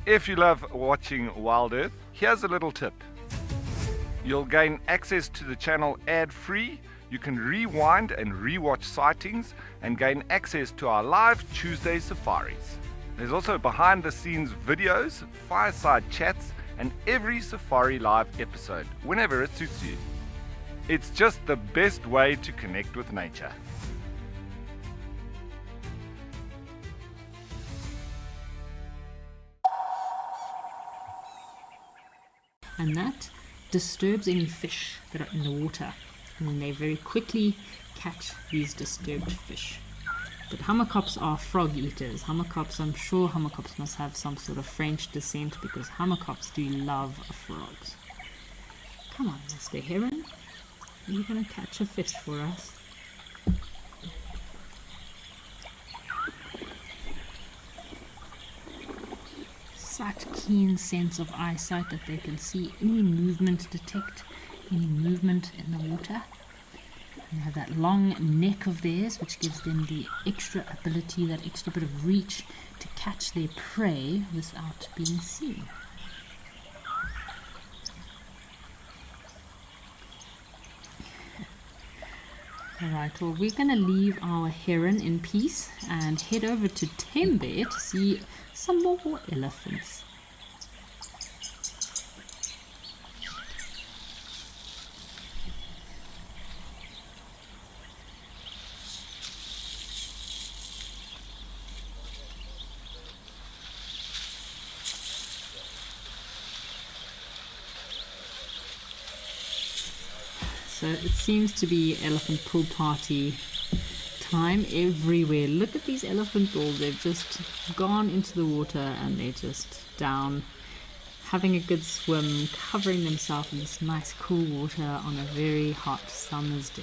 [SPEAKER 3] If you love watching Wild Earth, here's a little tip. You'll gain access to the channel ad-free. You can rewind and rewatch sightings and gain access to our live Tuesday safaris. There's also behind-the-scenes videos, fireside chats, and every safari live episode, whenever it suits you. It's just the best way to connect with nature.
[SPEAKER 1] And that disturbs any fish that are in the water, and then they very quickly catch these disturbed fish. But hummerkops are frog eaters. I'm sure hummerkops must have some sort of French descent, because hummerkops do love frogs. Come on, Mr. Heron, are you going to catch a fish for us? Such keen sense of eyesight that they can see any movement, detect any movement in the water. And they have that long neck of theirs, which gives them the extra ability, that extra bit of reach to catch their prey without being seen. Alright, well, we're going to leave our heron in peace and head over to Tembe to see some more elephants. So it seems to be elephant pool party time everywhere. Look at these elephant balls. They've just gone into the water and they're just down, having a good swim, covering themselves in this nice cool water on a very hot summer's day.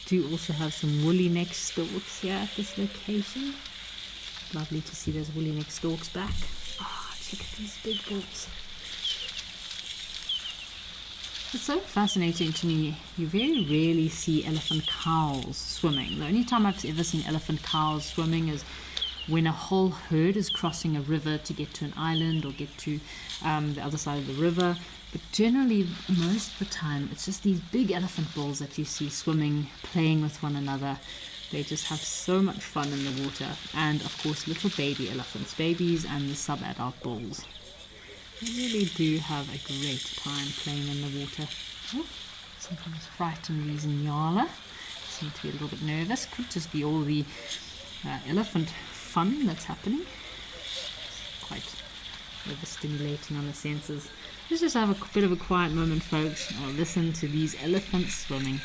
[SPEAKER 1] Do also have some woolly neck storks here at this location. Lovely to see those woolly neck storks back. Ah, check out these big balls. It's so fascinating to me. You very rarely see elephant cows swimming. The only time I've ever seen elephant cows swimming is when a whole herd is crossing a river to get to an island or get to the other side of the river. But generally, most of the time, it's just these big elephant bulls that you see swimming, playing with one another. They just have so much fun in the water. And of course, little baby elephants, babies and the sub-adult bulls. They really do have a great time playing in the water. Oh, sometimes frightened reason Nyala. Seem to be a little bit nervous. Could just be all the elephant fun that's happening. It's quite overstimulating on the senses. Let's just have a bit of a quiet moment, folks. I'll listen to these elephants swimming.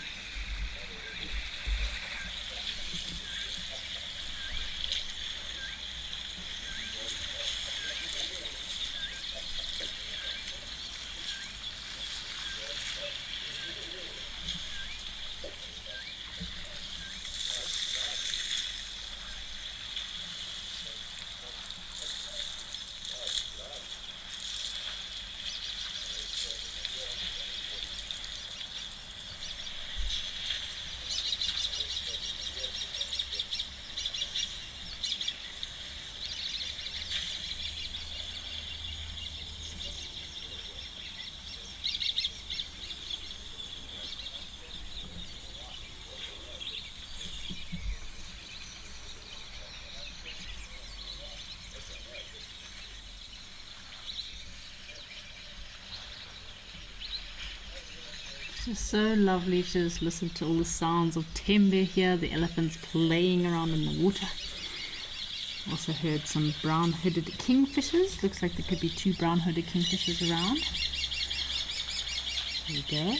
[SPEAKER 1] It's so lovely to just listen to all the sounds of timber here, the elephants playing around in the water. Also heard some brown-hooded kingfishers. Looks like there could be 2 brown-hooded kingfishers around. There we go.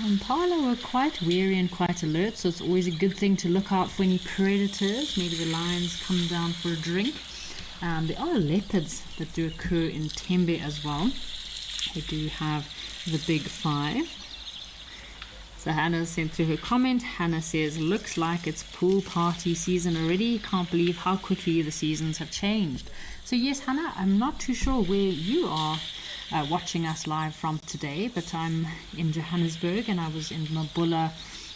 [SPEAKER 1] Impala were quite wary and quite alert, so it's always a good thing to look out for any predators. Maybe the lions come down for a drink. There are leopards that do occur in Tembe as well. They do have the big 5. So Hannah sent through her comment. Hannah says, looks like it's pool party season already. Can't believe how quickly the seasons have changed. So yes, Hannah, I'm not too sure where you are watching us live from today, but I'm in Johannesburg and I was in Mabula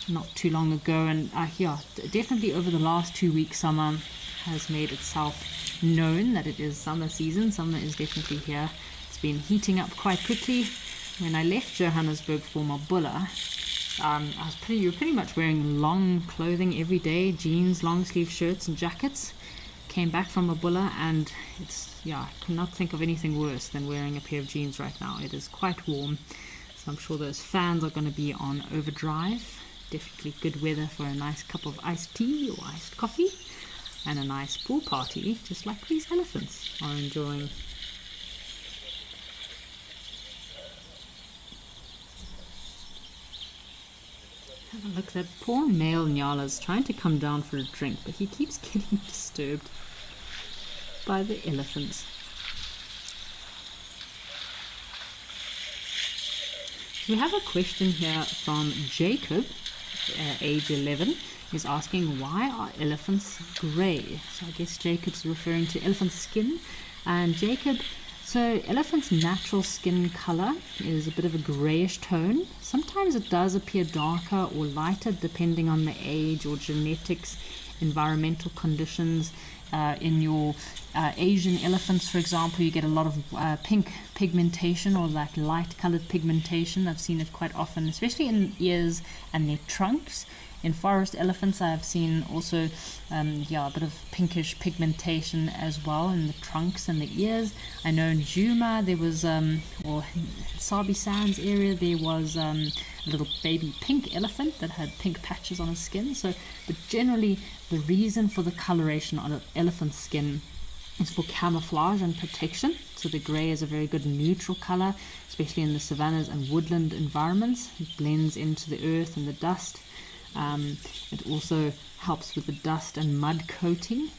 [SPEAKER 1] not too long ago, and yeah, definitely over the last 2 weeks summer has made itself known that it is summer season. Summer is definitely here. It's been heating up quite quickly. When I left Johannesburg for Mabula, you were pretty much wearing long clothing every day, jeans, long sleeve shirts and jackets. Came back from Mabula and I could not think of anything worse than wearing a pair of jeans right now. It is quite warm, so I'm sure those fans are going to be on overdrive. Definitely good weather for a nice cup of iced tea or iced coffee and a nice pool party, just like these elephants are enjoying. Have a look, that poor male Nyala's trying to come down for a drink, but he keeps getting disturbed by the elephants. We have a question here from Jacob, age 11. He's asking, why are elephants grey? So I guess Jacob's referring to elephant skin. And Jacob, so elephant's natural skin color is a bit of a greyish tone. Sometimes it does appear darker or lighter depending on the age or genetics, environmental conditions. In your Asian elephants, for example, you get a lot of pink pigmentation or like light colored pigmentation. I've seen it quite often, especially in ears and their trunks. In forest elephants, I have seen also a bit of pinkish pigmentation as well in the trunks and the ears. I know in Juma there was, or Sabi Sands area, there was a little baby pink elephant that had pink patches on his skin. So, but generally the reason for the coloration on an elephant's skin is for camouflage and protection. So the grey is a very good neutral colour, especially in the savannas and woodland environments. It blends into the earth and the dust. It also helps with the dust and mud coating.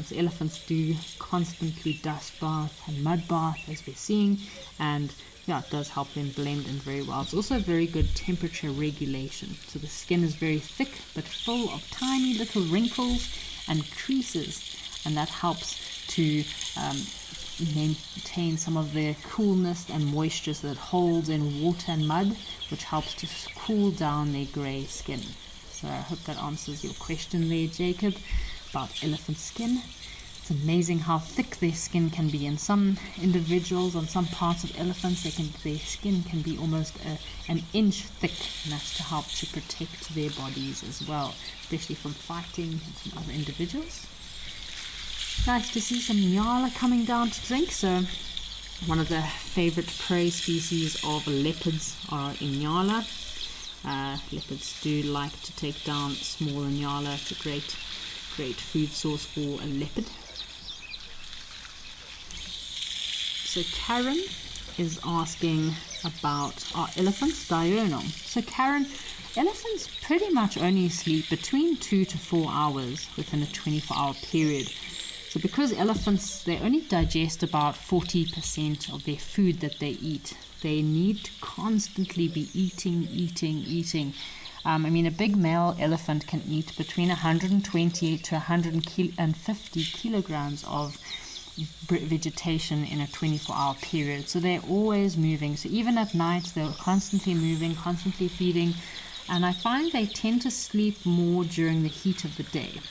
[SPEAKER 1] So elephants do constantly dust bath and mud bath, as we're seeing, and it does help them blend in very well. It's also very good temperature regulation. So the skin is very thick but full of tiny little wrinkles and creases, and that helps to maintain some of the coolness and moisture that it holds in water and mud, which helps to cool down their grey skin. So I hope that answers your question there, Jacob, about elephant skin. It's amazing how thick their skin can be. In some individuals, on some parts of elephants, their skin can be almost an inch thick, and that's to help to protect their bodies as well, especially from fighting and from other individuals. Nice to see some nyala coming down to drink. So one of the favorite prey species of leopards are nyala. Leopards do like to take down smaller nyala. It's a great food source for a leopard. So Karen is asking about, are elephants diurnal? So Karen, elephants pretty much only sleep between 2 to 4 hours within a 24-hour period. So because elephants, they only digest about 40% of their food that they eat, they need to constantly be eating. A big male elephant can eat between 120 to 150 kilograms of vegetation in a 24-hour period. So they're always moving. So even at night, they're constantly moving, constantly feeding. And I find they tend to sleep more during the heat of the day.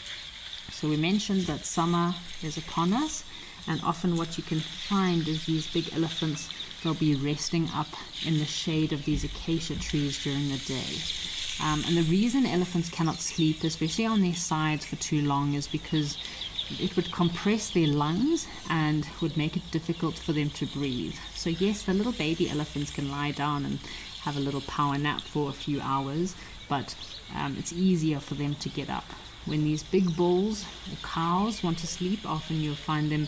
[SPEAKER 1] So we mentioned that summer is upon us, and often what you can find is these big elephants, they'll be resting up in the shade of these acacia trees during the day. And the reason elephants cannot sleep, especially on their sides for too long, is because it would compress their lungs and would make it difficult for them to breathe. So yes, the little baby elephants can lie down and have a little power nap for a few hours, but it's easier for them to get up. When these big bulls or cows want to sleep, often you'll find them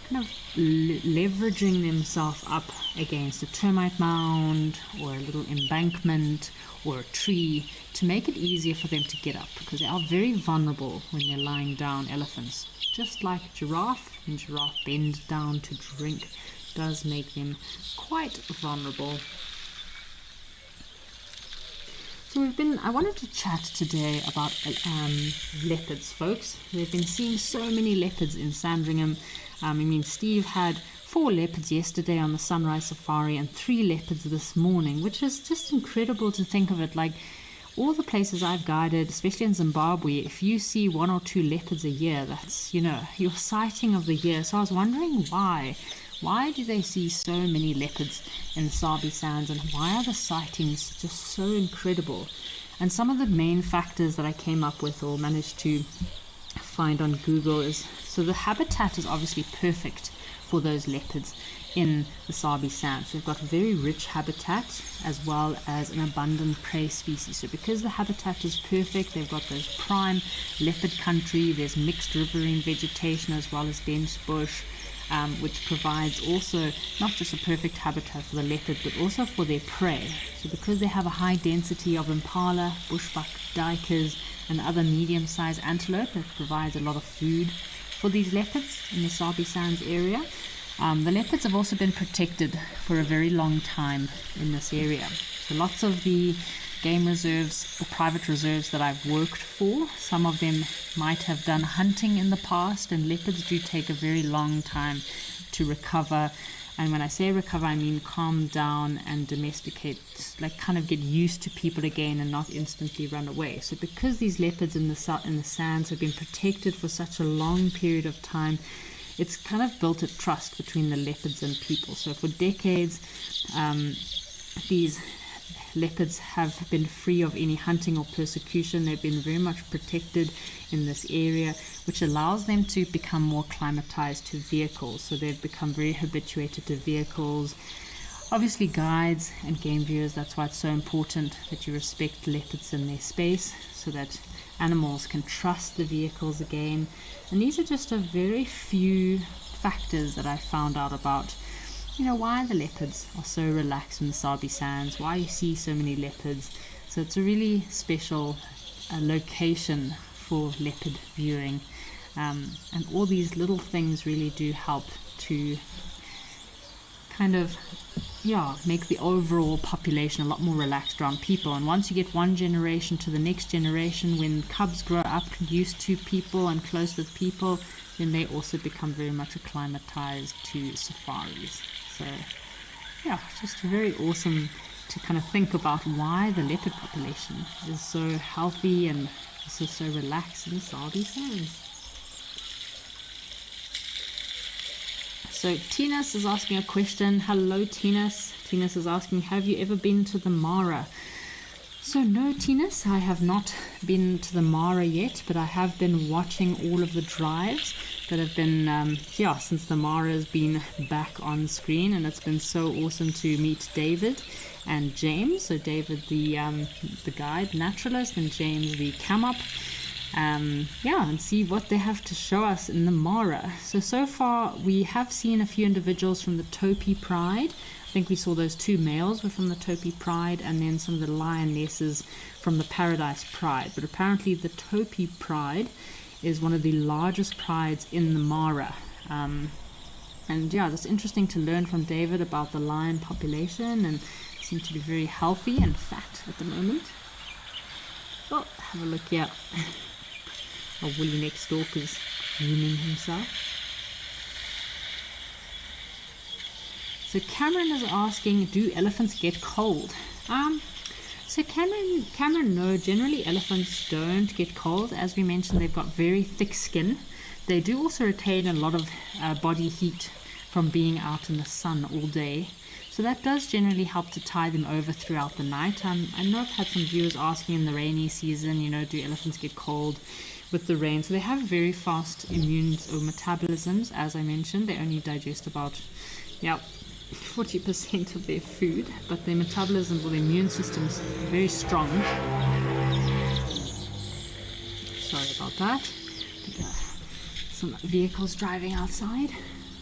[SPEAKER 1] kind of leveraging themselves up against a termite mound or a little embankment or a tree to make it easier for them to get up, because they are very vulnerable when they're lying down, elephants. Just like giraffe, when giraffe bend down to drink, does make them quite vulnerable. So I wanted to chat today about leopards, folks. We've been seeing so many leopards in Sandringham. Steve had 4 leopards yesterday on the sunrise safari and 3 leopards this morning, which is just incredible to think of it. Like, all the places I've guided, especially in Zimbabwe, if you see 1 or 2 leopards a year, that's, your sighting of the year. So I was wondering why. Why do they see so many leopards in the Sabi Sands, and why are the sightings just so incredible? And some of the main factors that I came up with or managed to find on Google is, so the habitat is obviously perfect for those leopards in the Sabi Sands. They've got very rich habitat as well as an abundant prey species. So because the habitat is perfect, they've got those prime leopard country, there's mixed riverine vegetation as well as dense bush, which provides also not just a perfect habitat for the leopard but also for their prey. So because they have a high density of impala, bushbuck, duikers and other medium-sized antelope, that provides a lot of food for these leopards in the Sabi Sands area. The leopards have also been protected for a very long time in this area. So lots of the game reserves or private reserves that I've worked for, some of them might have done hunting in the past, and leopards do take a very long time to recover. And when I say recover, I mean calm down and domesticate, like kind of get used to people again and not instantly run away. So because these leopards in the sands have been protected for such a long period of time, it's kind of built a trust between the leopards and people. So for decades, these leopards have been free of any hunting or persecution. They've been very much protected in this area, which allows them to become more climatized to vehicles. So they've become very habituated to vehicles. Obviously guides and game viewers, that's why it's so important that you respect leopards in their space, so that animals can trust the vehicles again. And these are just a very few factors that I found out about, why the leopards are so relaxed in the Sabi Sands, why you see so many leopards. So it's a really special location for leopard viewing. And all these little things really do help to kind of make the overall population a lot more relaxed around people. And once you get one generation to the next generation, when cubs grow up used to people and close with people, then they also become very much acclimatized to safaris. So just very awesome to kind of think about why the leopard population is so healthy and also so relaxed in the Sabi Sands. So Tinas is asking a question. Hello, Tinas. Tinas is asking, have you ever been to the Mara? So no, Tinas, I have not been to the Mara yet, but I have been watching all of the drives that have been, since the Mara has been back on screen, and it's been so awesome to meet David and James. So David, the guide naturalist, and James, the cam-up. And see what they have to show us in the Mara. So far we have seen a few individuals from the Topi Pride. I think we saw those 2 males were from the Topi Pride, and then some of the lionesses from the Paradise Pride. But apparently the Topi Pride is one of the largest prides in the Mara. It's interesting to learn from David about the lion population, and seem to be very healthy and fat at the moment. Oh, have a look here. Our woolly neck stalk is grooming himself. So Cameron is asking, do elephants get cold? So Cameron, no, generally elephants don't get cold. As we mentioned, they've got very thick skin. They do also retain a lot of body heat from being out in the sun all day. So that does generally help to tie them over throughout the night. I know I've had some viewers asking in the rainy season, do elephants get cold with the rain? So they have very fast immune or metabolisms, as I mentioned. They only digest about 40% of their food, but their metabolism or their immune system's very strong. Sorry about that. Some vehicles driving outside.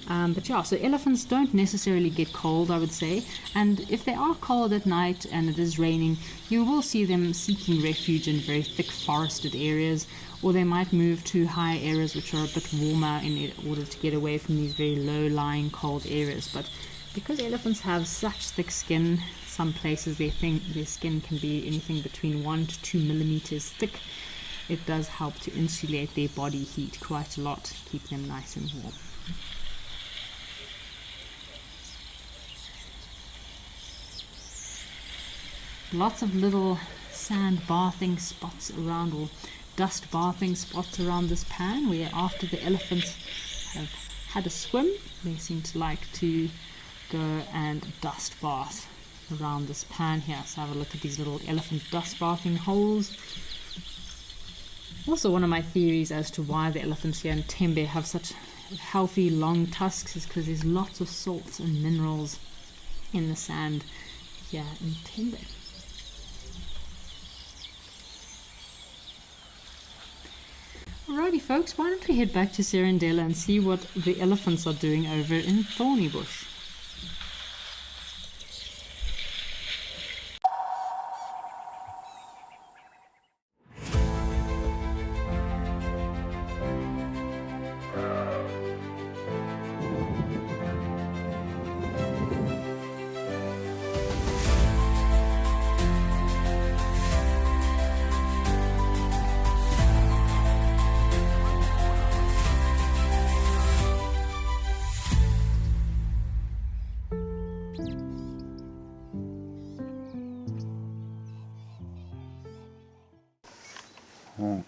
[SPEAKER 1] So elephants don't necessarily get cold, I would say. And if they are cold at night and it is raining, you will see them seeking refuge in very thick forested areas, or they might move to higher areas which are a bit warmer in order to get away from these very low-lying cold areas. But because elephants have such thick skin, some places they think their skin can be anything between 1 to 2 millimeters thick. It does help to insulate their body heat quite a lot, keep them nice and warm. Lots of little sand bathing spots around, or dust bathing spots around this pan, where after the elephants have had a swim, they seem to like to go and dust bath around this pan here. So have a look at these little elephant dust bathing holes. Also, one of my theories as to why the elephants here in Tembe have such healthy long tusks is because there's lots of salts and minerals in the sand here in Tembe. Alrighty folks, why don't we head back to Serendella and see what the elephants are doing over in Thorny Bush.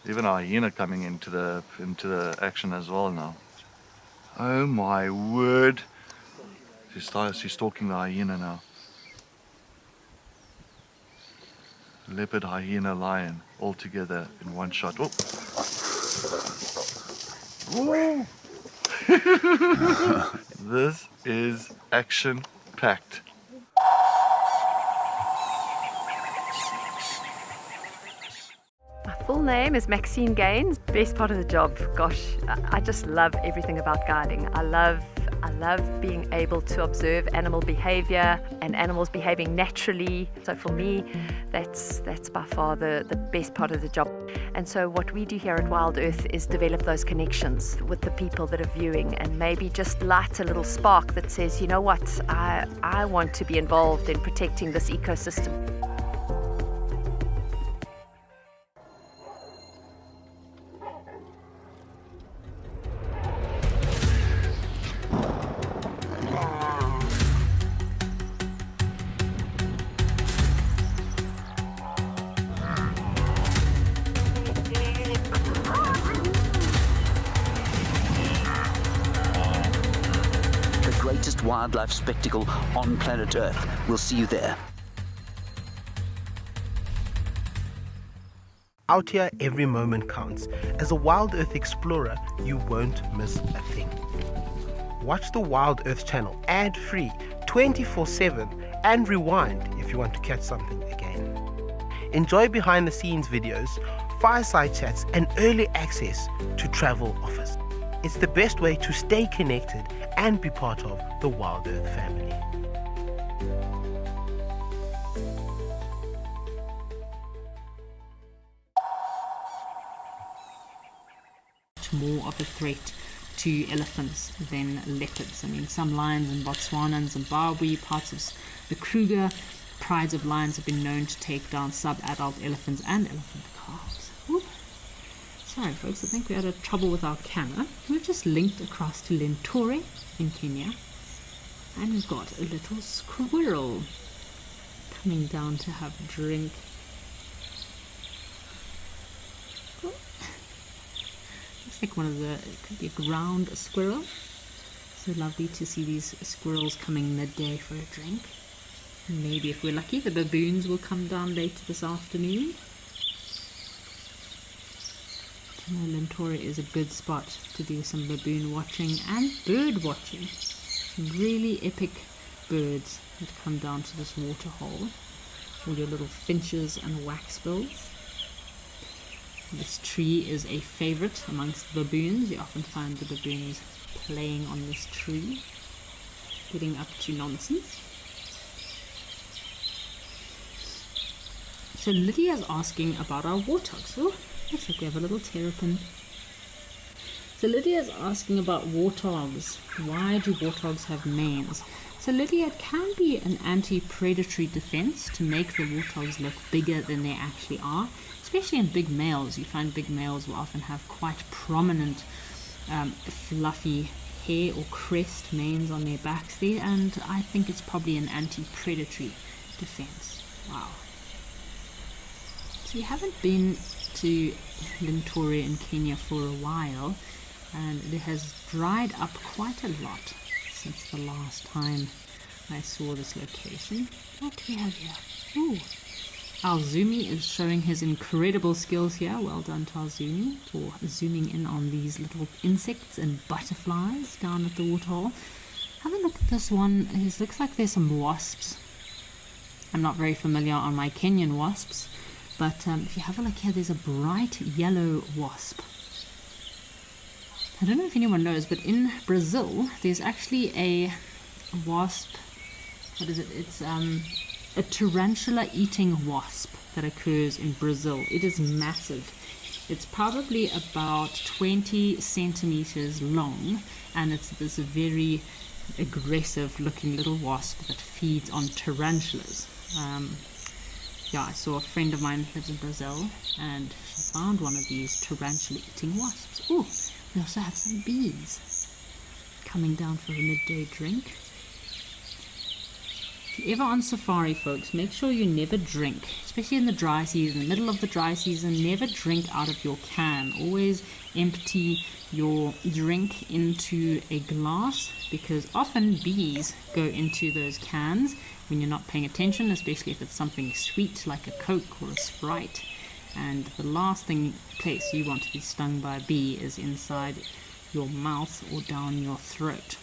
[SPEAKER 4] Even a hyena coming into the action as well now. Oh my word! She's stalking the hyena now. Leopard, hyena, lion, all together in one shot. Oh! Whoa. This is action-packed.
[SPEAKER 2] My full name is Maxine Gaines. Best part of the job, gosh, I just love everything about guiding. I love being able to observe animal behavior and animals behaving naturally. So for me, that's by far the best part of the job. And so what we do here at Wild Earth is develop those connections with the people that are viewing, and maybe just light a little spark that says, you know what, I want to be involved in protecting this ecosystem.
[SPEAKER 11] Greatest wildlife spectacle on planet Earth. We'll see you there.
[SPEAKER 12] Out here, every moment counts. As a Wild Earth explorer, you won't miss a thing. Watch the Wild Earth channel ad-free 24/7 and rewind if you want to catch something again. Enjoy behind-the-scenes videos, fireside chats, and early access to travel offers. It's the best way to stay connected and be part of the Wild Earth family.
[SPEAKER 1] More of a threat to elephants than leopards. I mean, some lions in Botswana and Zimbabwe, parts of the Kruger prides of lions have been known to take down sub-adult elephants and elephant calves. Ooh. Sorry folks, I think we had a trouble with our camera. We've just linked across to Lentore in Kenya, and we've got a little squirrel coming down to have a drink. Oh. Looks like it could be a ground squirrel. So lovely to see these squirrels coming midday for a drink. Maybe if we're lucky, the baboons will come down later this afternoon. Lentore is a good spot to do some baboon watching and bird watching. Some really epic birds that come down to this waterhole. All your little finches and waxbills. This tree is a favorite amongst the baboons. You often find the baboons playing on this tree, getting up to nonsense. So Lydia's asking about our warthogs. Oh, looks like we have a little terrapin. So Lydia is asking about warthogs. Why do warthogs have manes? So Lydia, it can be an anti-predatory defense to make the warthogs look bigger than they actually are. Especially in big males. You find big males will often have quite prominent fluffy hair or crest manes on their backs there, and I think it's probably an anti-predatory defense. Wow. So we haven't been to Lentore in Kenya for a while, and it has dried up quite a lot since the last time I saw this location. What do we have here? Ooh, Alzumi is showing his incredible skills here. Well done to Alzumi for zooming in on these little insects and butterflies down at the waterhole. Have a look at this one. It looks like there's some wasps. I'm not very familiar on my Kenyan wasps, but if you have a look here, there's a bright yellow wasp. I don't know if anyone knows, but in Brazil, there's actually a wasp. What is it? It's a tarantula-eating wasp that occurs in Brazil. It is massive. It's probably about 20 centimeters long, and it's this very aggressive-looking little wasp that feeds on tarantulas. Yeah, I saw a friend of mine who lives in Brazil, and she found one of these tarantula-eating wasps. Oh, we also have some bees coming down for a midday drink. If you're ever on safari, folks, make sure you never drink, especially in the dry season, middle of the dry season. Never drink out of your can. Always empty your drink into a glass, because often bees go into those cans when you're not paying attention, especially if it's something sweet like a Coke or a Sprite. And the last place you want to be stung by a bee is inside your mouth or down your throat.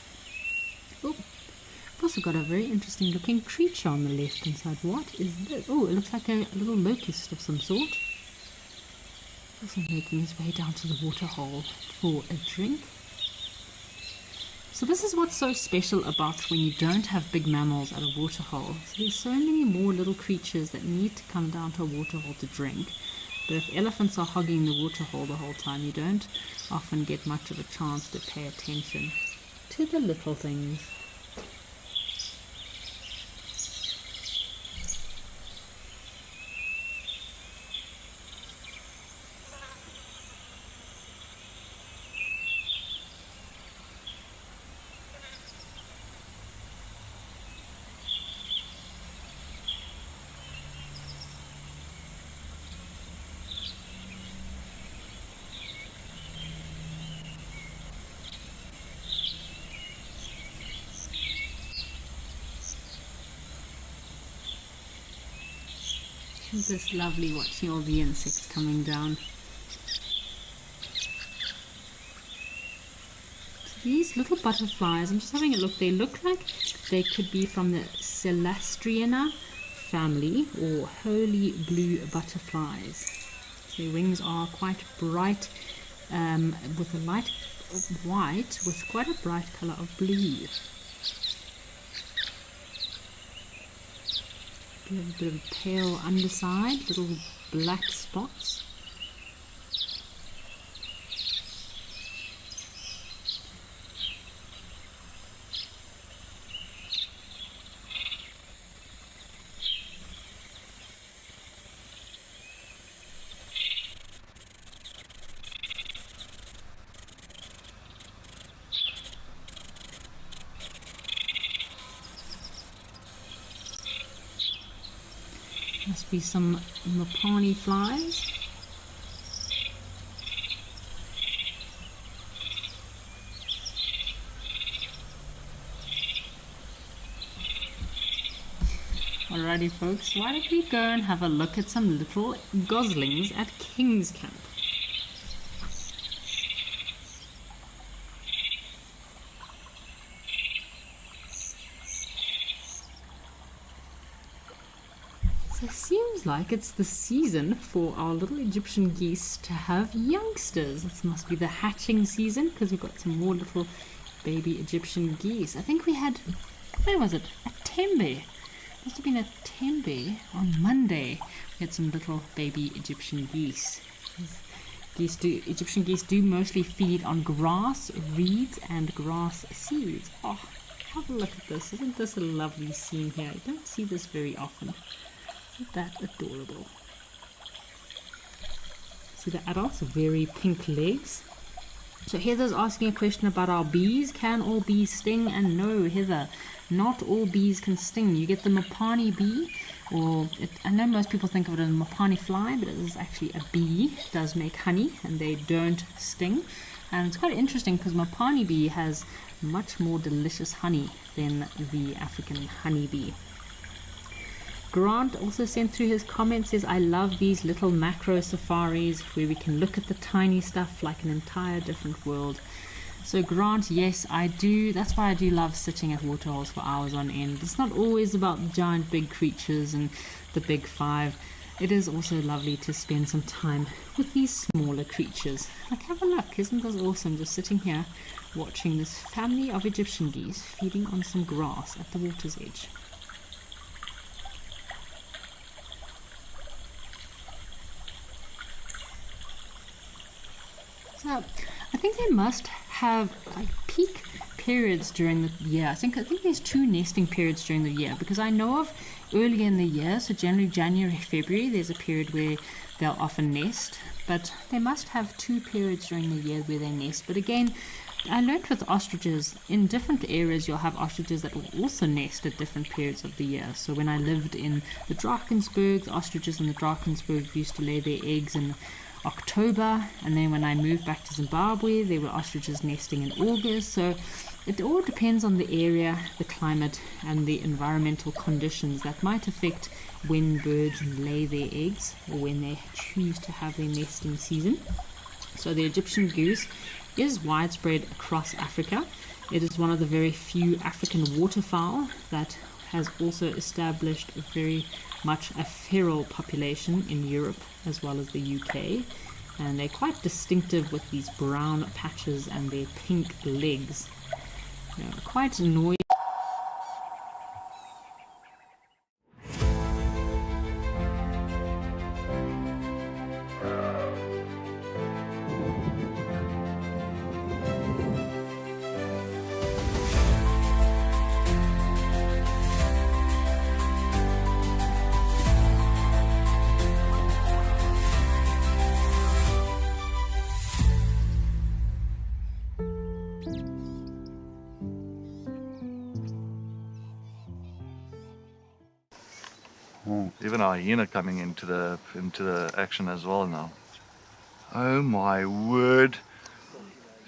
[SPEAKER 1] Oh, I've also got a very interesting looking creature on the left hand side. What is this? Oh, it looks like a little locust of some sort. Also making his way down to the waterhole for a drink. So this is what's so special about when you don't have big mammals at a waterhole. So there's so many more little creatures that need to come down to a waterhole to drink. But if elephants are hogging the waterhole the whole time, you don't often get much of a chance to pay attention to the little things. Isn't this lovely watching all the insects coming down? So these little butterflies, I'm just having a look, they look like they could be from the Celastriana family or holy blue butterflies. So their wings are quite bright with a light white with quite a bright colour of blue. A bit of a pale underside, little black spots. Must be some Mopani flies. Alrighty folks, why don't we go and have a look at some little goslings at King's Camp. So it seems like it's the season for our little Egyptian geese to have youngsters. This must be the hatching season because we've got some more little baby Egyptian geese. I think we had, where was it? A tembe. Must have been a tembe on Monday. We had some little baby Egyptian geese. Egyptian geese do mostly feed on grass, reeds and grass seeds. Oh, have a look at this. Isn't this a lovely scene here? I don't see this very often. Isn't that adorable? See the adults, very pink legs. So Heather's asking a question about our bees. Can all bees sting? And no, Heather, not all bees can sting. You get the Mopani bee, I know most people think of it as a Mopani fly, but it is actually a bee. It does make honey and they don't sting. And it's quite interesting because Mopani bee has much more delicious honey than the African honeybee. Grant also sent through his comments, says, I love these little macro safaris where we can look at the tiny stuff like an entire different world. So Grant, yes, I do. That's why I do love sitting at waterholes for hours on end. It's not always about the giant big creatures and the big five. It is also lovely to spend some time with these smaller creatures. Like, have a look. Isn't this awesome? Just sitting here watching this family of Egyptian geese feeding on some grass at the water's edge. So I think they must have like peak periods during the year. I think there's 2 nesting periods during the year, because I know of early in the year, so generally January, February, there's a period where they'll often nest, but they must have 2 periods during the year where they nest. But again, I learned with ostriches, in different areas you'll have ostriches that will also nest at different periods of the year. So when I lived in the Drakensberg, the ostriches in the Drakensberg used to lay their eggs in October, and then when I moved back to Zimbabwe, there were ostriches nesting in August. So it all depends on the area, the climate, and the environmental conditions that might affect when birds lay their eggs or when they choose to have their nesting season. So the Egyptian goose is widespread across Africa. It is one of the very few African waterfowl that has also established very much a feral population in Europe as well as the UK. and they're quite distinctive with these brown patches and their pink legs. Quite noisy.
[SPEAKER 4] Even a hyena coming into the action as well now. Oh my word!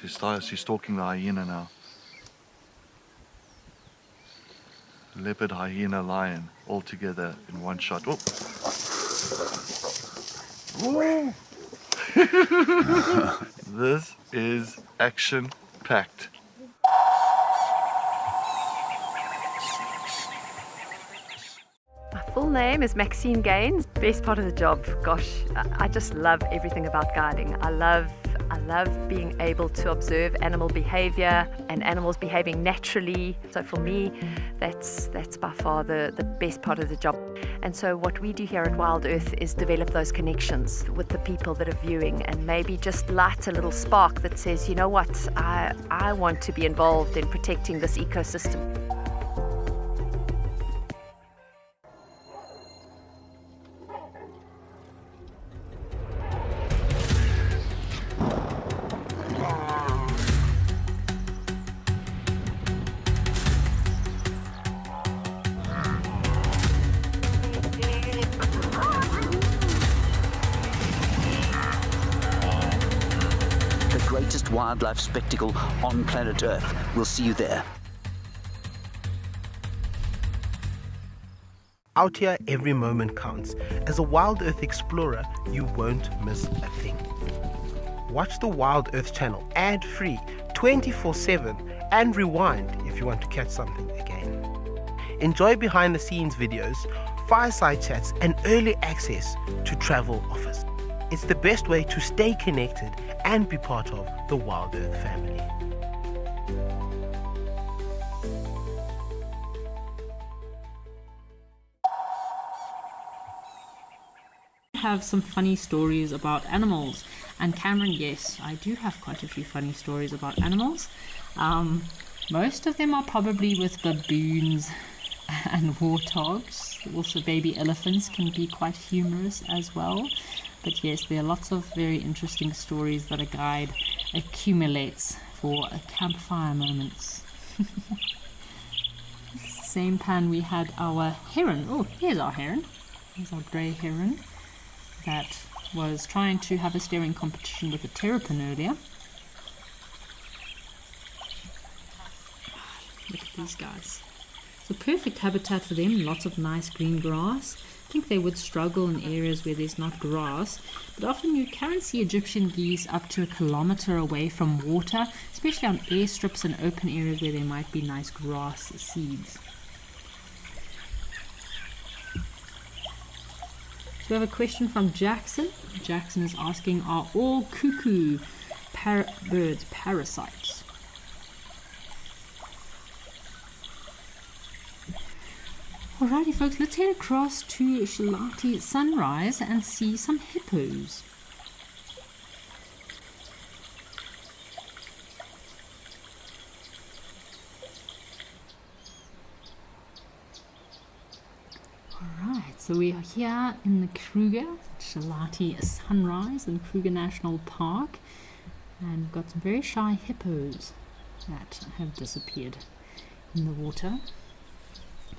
[SPEAKER 4] She's stalking the hyena now. Leopard, hyena, lion, all together in one shot. Whoop. Woo. This is action-packed.
[SPEAKER 2] My full name is Maxine Gaines. Best part of the job, gosh, I just love everything about guiding. I love being able to observe animal behavior and animals behaving naturally. So for me, that's by far the best part of the job. And so what we do here at Wild Earth is develop those connections with the people that are viewing, and maybe just light a little spark that says, you know what, I want to be involved in protecting this ecosystem.
[SPEAKER 11] Greatest wildlife spectacle on planet Earth. We'll see you there.
[SPEAKER 12] Out here, every moment counts. As a Wild Earth explorer, you won't miss a thing. Watch the Wild Earth channel ad-free 24/7 and rewind if you want to catch something again. Enjoy behind-the-scenes videos, fireside chats, and early access to travel offers. It's the best way to stay connected and be part of the Wild Earth family.
[SPEAKER 1] Have some funny stories about animals, and Cameron, yes, I do have quite a few funny stories about animals. Most of them are probably with baboons and warthogs. Also baby elephants can be quite humorous as well. But yes, there are lots of very interesting stories that a guide accumulates for campfire moments. Same pan we had our heron. Oh, here's our heron. Here's our grey heron that was trying to have a staring competition with a terrapin earlier. Look at these guys. It's a perfect habitat for them, lots of nice green grass. I think they would struggle in areas where there's not grass, but often you can see Egyptian geese up to 1 kilometer away from water, especially on airstrips and open areas where there might be nice grass seeds. So we have a question from Jackson. Jackson is asking, are all cuckoo birds parasites? Alrighty folks, let's head across to Shalati Sunrise and see some hippos. Alright, so we are here in the Kruger, Shalati Sunrise in Kruger National Park, and we've got some very shy hippos that have disappeared in the water.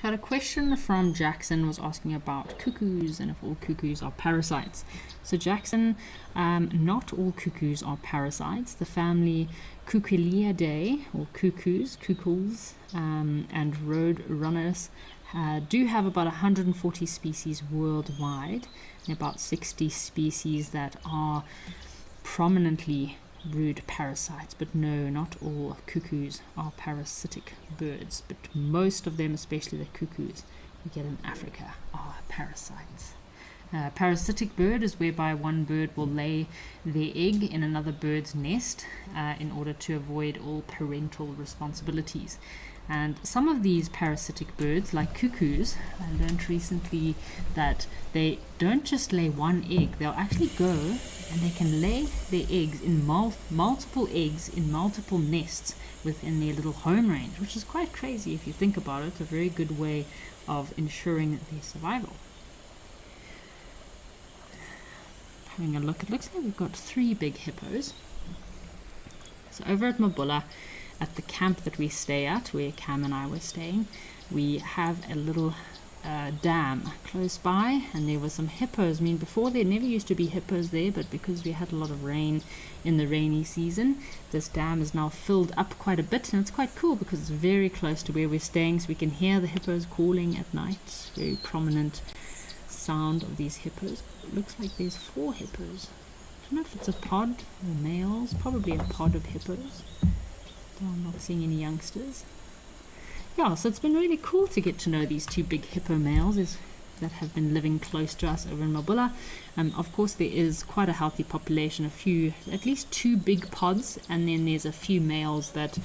[SPEAKER 1] Had a question from Jackson, was asking about cuckoos and if all cuckoos are parasites. So Jackson, not all cuckoos are parasites. The family Cuculiidae, or cuckoos, and road runners do have about 140 species worldwide, and about 60 species that are prominently brood parasites. But no, not all cuckoos are parasitic birds, but most of them, especially the cuckoos we get in Africa, are parasites. Parasitic bird is whereby one bird will lay their egg in another bird's nest in order to avoid all parental responsibilities. And some of these parasitic birds, like cuckoos, I learned recently that they don't just lay one egg, they'll actually go and they can lay their eggs in multiple eggs in multiple nests within their little home range, which is quite crazy if you think about it. A very good way of ensuring their survival. Having a look, it looks like we've got 3 big hippos. So over at Mabula, at the camp that we stay at, where Cam and I were staying, we have a little dam close by, and there were some hippos. I mean, before there never used to be hippos there, but because we had a lot of rain in the rainy season, this dam is now filled up quite a bit, and it's quite cool because it's very close to where we're staying, so we can hear the hippos calling at night. Very prominent sound of these hippos. It looks like there's 4 hippos. I don't know if it's a pod or males, probably a pod of hippos. I'm not seeing any youngsters. Yeah, so it's been really cool to get to know these 2 big hippo males that have been living close to us over in Mabula. Of course, there is quite a healthy population, at least 2 big pods, and then there's a few males that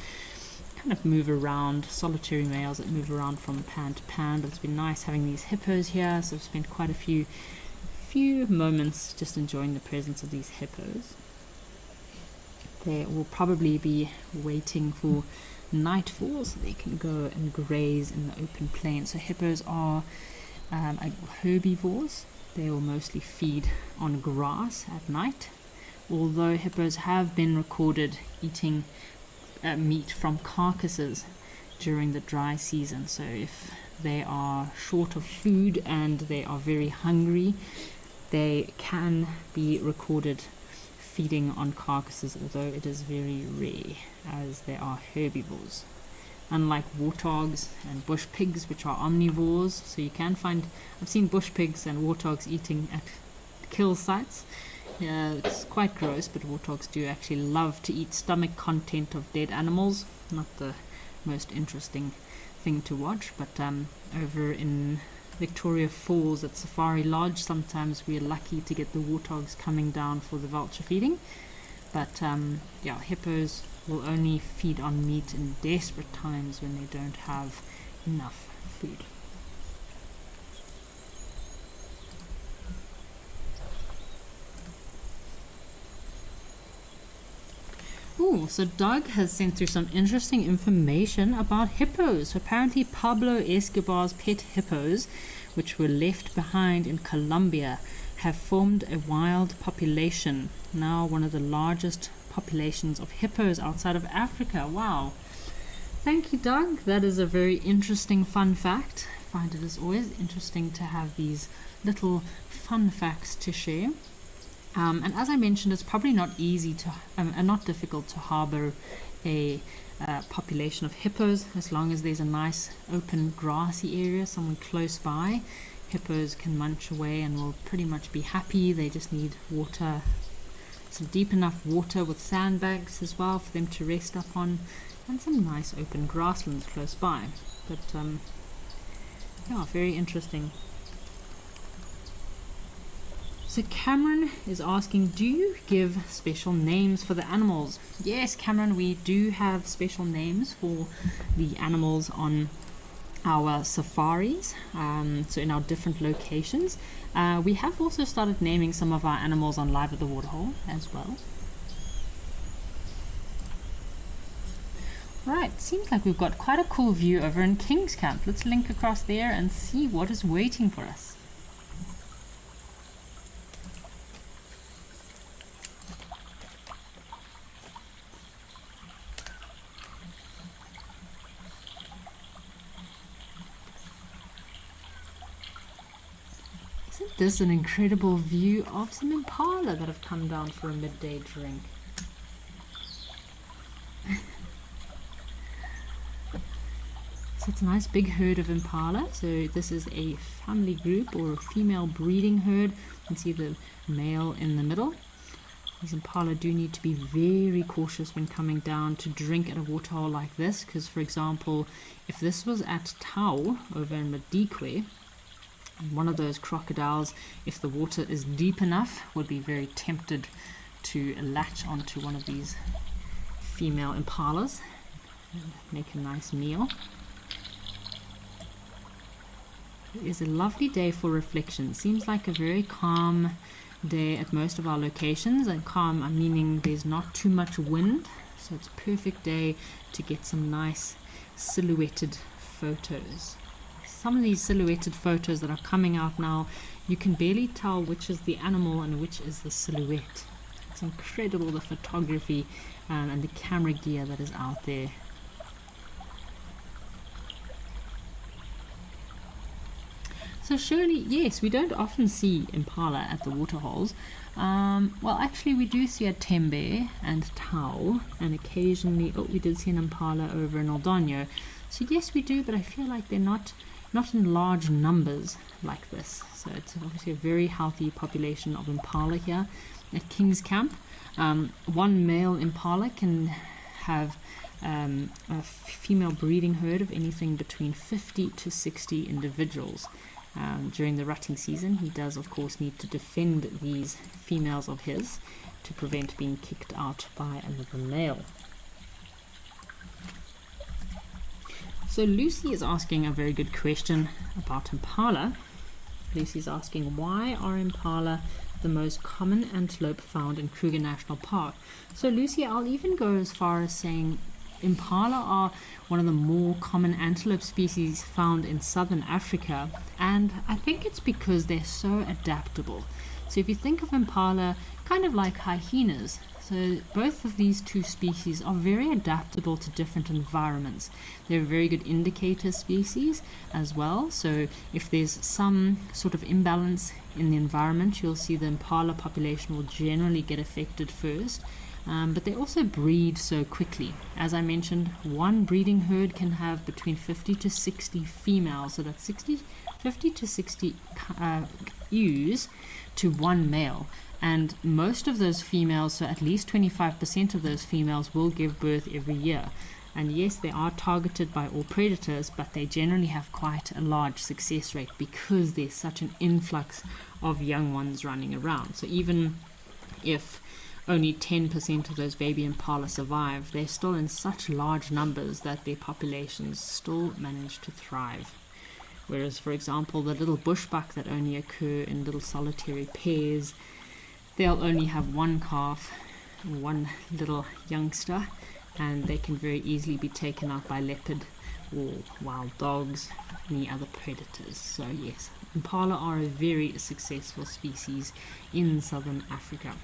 [SPEAKER 1] kind of move around, solitary males that move around from pan to pan. But it's been nice having these hippos here, so I've spent quite a few moments just enjoying the presence of these hippos. They will probably be waiting for nightfall so they can go and graze in the open plain. So hippos are herbivores. They will mostly feed on grass at night, although hippos have been recorded eating meat from carcasses during the dry season. So if they are short of food and they are very hungry, they can be recorded feeding on carcasses, although it is very rare as they are herbivores. Unlike warthogs and bush pigs, which are omnivores, so you can find, I've seen bush pigs and warthogs eating at kill sites. It's quite gross, but warthogs do actually love to eat stomach content of dead animals. Not the most interesting thing to watch, but over in Victoria Falls at Safari Lodge, sometimes we're lucky to get the warthogs coming down for the vulture feeding. But yeah, hippos will only feed on meat in desperate times when they don't have enough food. Ooh, so Doug has sent through some interesting information about hippos. Apparently Pablo Escobar's pet hippos, which were left behind in Colombia, have formed a wild population, now one of the largest populations of hippos outside of Africa. Wow. Thank you, Doug. That is a very interesting fun fact. I find it is always interesting to have these little fun facts to share. And as I mentioned, it's probably not easy to and not difficult to harbor a population of hippos, as long as there's a nice open grassy area somewhere close by. Hippos can munch away and will pretty much be happy. They just need water, some deep enough water with sandbags as well for them to rest up on, and some nice open grasslands close by. But yeah, very interesting. So Cameron is asking, do you give special names for the animals? Yes, Cameron, we do have special names for the animals on our safaris, so in our different locations. We have also started naming some of our animals on Live at the Waterhole as well. Right, seems like we've got quite a cool view over in King's Camp. Let's link across there and see what is waiting for us. Isn't this an incredible view of some impala that have come down for a midday drink? So it's a nice big herd of impala. So this is a family group or a female breeding herd. You can see the male in the middle. These impala do need to be very cautious when coming down to drink at a waterhole like this, because for example, if this was at Tau over in Madikwe, One of those crocodiles, if the water is deep enough, would be very tempted to latch onto one of these female impalas and make a nice meal. It is a lovely day for reflection. Seems like a very calm day at most of our locations, and calm I'm meaning there's not too much wind, so it's a perfect day to get some nice silhouetted photos. Some of these silhouetted photos that are coming out now, you can barely tell which is the animal and which is the silhouette. It's incredible, the photography and the camera gear that is out there. So surely, yes, we don't often see impala at the waterholes. Well, actually we do see a tembe and tau, and occasionally, we did see an impala over in Aldonio. So yes, we do, but I feel like they're not in large numbers like this. So it's obviously a very healthy population of impala here at King's Camp. One male impala can have a female breeding herd of anything between 50 to 60 individuals. During the rutting season, he does of course need to defend these females of his to prevent being kicked out by another male. So Lucy is asking a very good question about impala. Lucy's asking, why are impala the most common antelope found in Kruger National Park? So Lucy, I'll even go as far as saying impala are one of the more common antelope species found in southern Africa, and I think it's because they're so adaptable. So if you think of impala kind of like hyenas, so both of these two species are very adaptable to different environments. They're a very good indicator species as well. So if there's some sort of imbalance in the environment, you'll see the impala population will generally get affected first. But they also breed so quickly. As I mentioned, one breeding herd can have between 50 to 60 females. So that's 50 to 60 ewes to one male. And most of those females, so at least 25% of those females, will give birth every year. And yes, they are targeted by all predators, but they generally have quite a large success rate because there's such an influx of young ones running around. So even if only 10% of those baby impala survive, they're still in such large numbers that their populations still manage to thrive. Whereas, for example, the little bushbuck that only occur in little solitary pairs, they'll only have one calf, one little youngster, and they can very easily be taken out by leopard or wild dogs, any other predators. So yes, impala are a very successful species in southern Africa.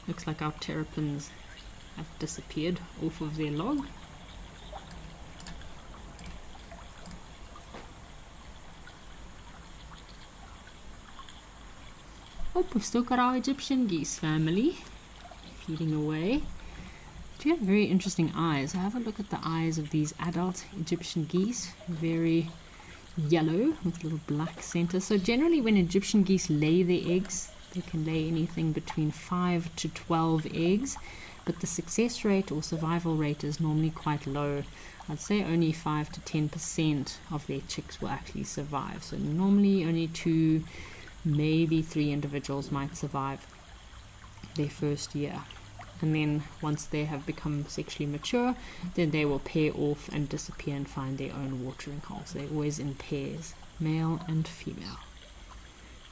[SPEAKER 1] Looks like our terrapins have disappeared off of their log. Oh, we've still got our Egyptian geese family feeding away. Do have very interesting eyes. Have a look at the eyes of these adult Egyptian geese. Very yellow with little black centers. So generally when Egyptian geese lay their eggs, they can lay anything between 5 to 12 eggs, but the success rate or survival rate is normally quite low. I'd say only 5 to 10% of their chicks will actually survive. So normally only 2, maybe 3 individuals might survive their first year. And then once they have become sexually mature, then they will pair off and disappear and find their own watering holes. They're always in pairs, male and female.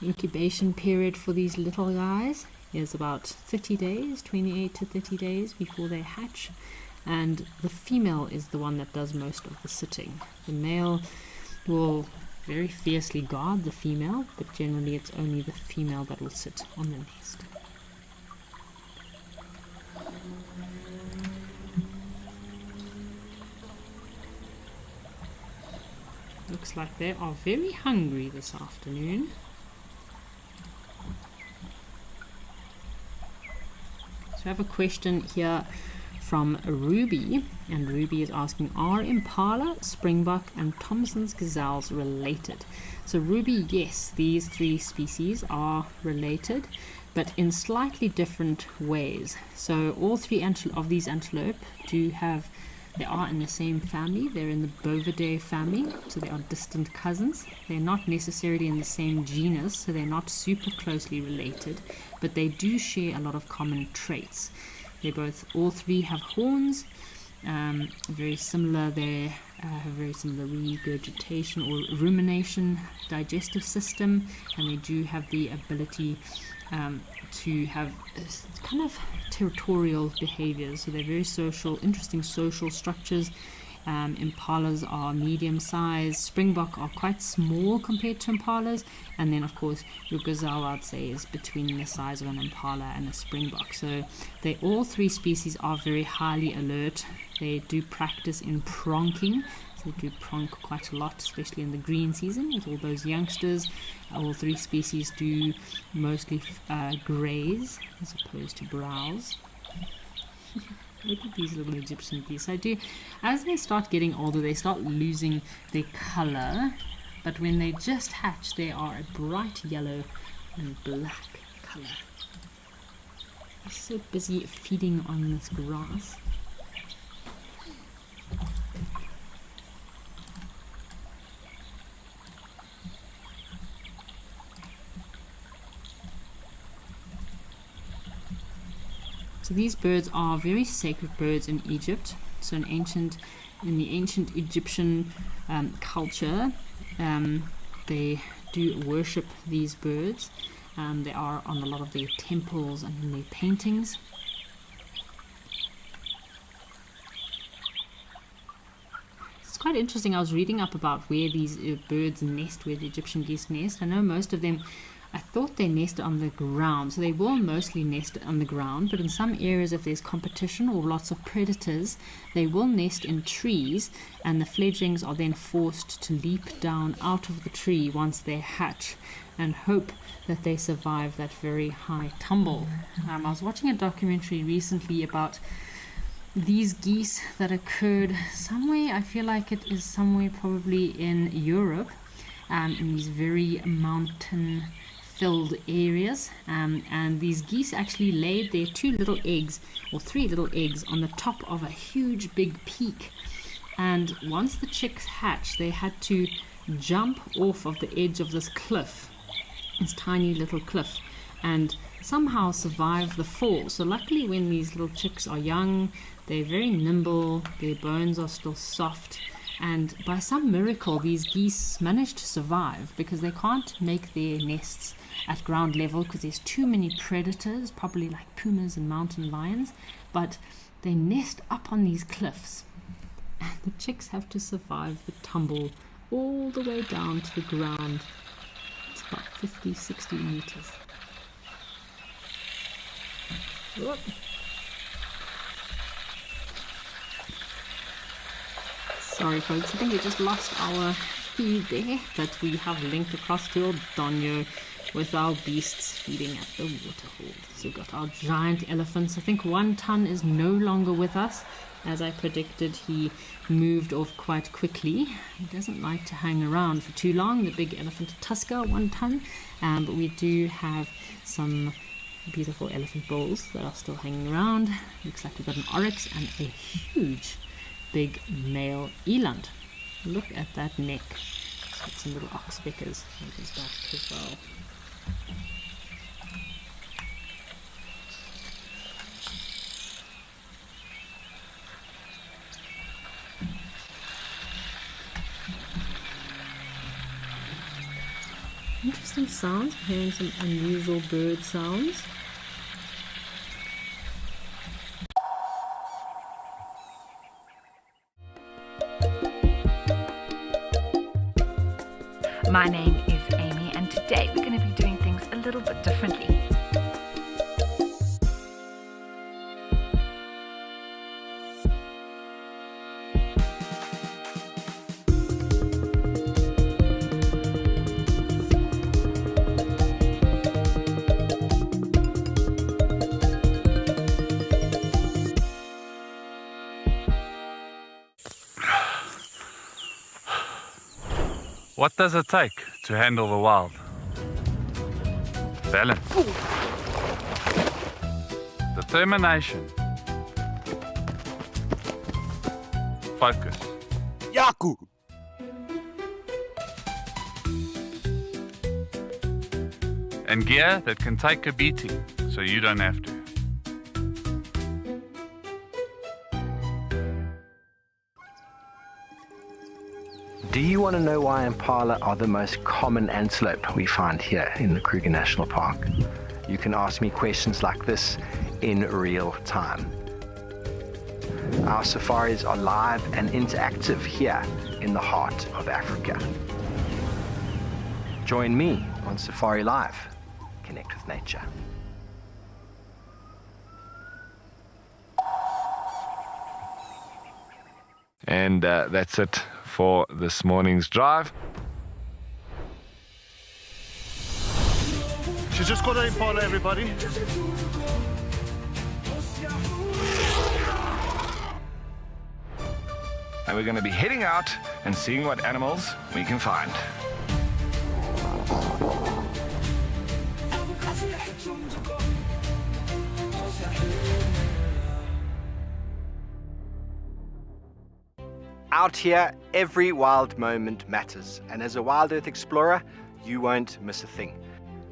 [SPEAKER 1] Incubation period for these little guys is about 30 days, 28 to 30 days before they hatch, and the female is the one that does most of the sitting. The male will very fiercely guard the female, but generally it's only the female that will sit on the nest. Looks like they are very hungry this afternoon. So I have a question here from Ruby, and Ruby is asking, are impala, springbok and Thompson's gazelles related? So Ruby, yes, these 3 species are related, but in slightly different ways. So all 3 of these antelope do have They are in the same family. They're in the Bovidae family, so they are distant cousins. They're not necessarily in the same genus, so they're not super closely related, but they do share a lot of common traits. All three have horns, very similar. They have very similar regurgitation or rumination digestive system, and they do have the ability to have kind of territorial behaviors. So they're very social, interesting social structures. Impalas are medium sized, springbok are quite small compared to impalas, and then of course your gazelle, I'd say, is between the size of an impala and a springbok. So all three species are very highly alert. They do practice in pronking, so they do pronk quite a lot, especially in the green season with all those youngsters. All three species do mostly graze as opposed to browse. Look at these little Egyptian geese. As they start getting older, they start losing their color, but when they just hatch, they are a bright yellow and black color. They're so busy feeding on this grass. So these birds are very sacred birds in Egypt. So in the ancient Egyptian culture, they do worship these birds. They are on a lot of their temples and in their paintings. It's quite interesting. I was reading up about where these birds nest, where the Egyptian geese nest. I know most of them, I thought they nest on the ground, so they will mostly nest on the ground, but in some areas if there's competition or lots of predators, they will nest in trees, and the fledglings are then forced to leap down out of the tree once they hatch and hope that they survive that very high tumble. I was watching a documentary recently about these geese that occurred somewhere, I feel like it is somewhere probably in Europe, in these very mountain filled areas, and these geese actually laid their 3 little eggs on the top of a huge big peak, and once the chicks hatched, they had to jump off of the edge of this cliff, this tiny little cliff, and somehow survive the fall. So luckily when these little chicks are young, they're very nimble, their bones are still soft, and by some miracle these geese manage to survive because they can't make their nests at ground level because there's too many predators, probably like pumas and mountain lions, but they nest up on these cliffs, and the chicks have to survive the tumble all the way down to the ground. It's about 50-60 meters. Whoop. Sorry folks, I think we just lost our feed there, but we have linked across to Donyo with our beasts feeding at the waterhole. So we've got our giant elephants. I think 1 ton is no longer with us. As I predicted, he moved off quite quickly. He doesn't like to hang around for too long, the big elephant tusker, 1 ton. But we do have some beautiful elephant bulls that are still hanging around. Looks like we've got an oryx and a huge big male eland. Look at that neck. It's got some little oxpeckers on his back as well. Interesting sounds. I'm hearing some unusual bird sounds.
[SPEAKER 2] My name is Amy, and today we're going to be doing things a little bit differently.
[SPEAKER 5] What does it take to handle the wild? Balance. Determination.
[SPEAKER 3] Focus.
[SPEAKER 6] Yaku!
[SPEAKER 3] And gear that can take a beating so you don't have to.
[SPEAKER 6] Do you want to know why impala are the most common antelope we find here in the Kruger National Park? You can ask me questions like this in real time. Our safaris are live and interactive here in the heart of Africa. Join me on Safari Live. Connect with nature.
[SPEAKER 3] And that's it for this morning's drive.
[SPEAKER 10] She's just got an impala, everybody.
[SPEAKER 3] And we're going to be heading out and seeing what animals we can find.
[SPEAKER 6] Out here, every wild moment matters, and as a Wild Earth explorer, you won't miss a thing.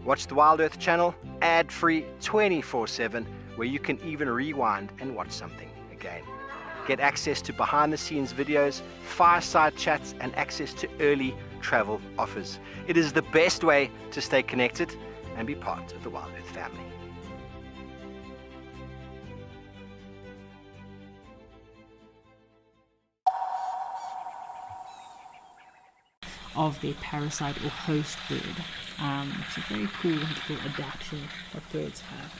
[SPEAKER 6] Watch the Wild Earth channel, ad-free 24/7, where you can even rewind and watch something again. Get access to behind-the-scenes videos, fireside chats, and access to early travel offers. It is the best way to stay connected and be part of the Wild Earth family.
[SPEAKER 1] Of their parasite or host bird. It's a very cool little adaptation that birds have.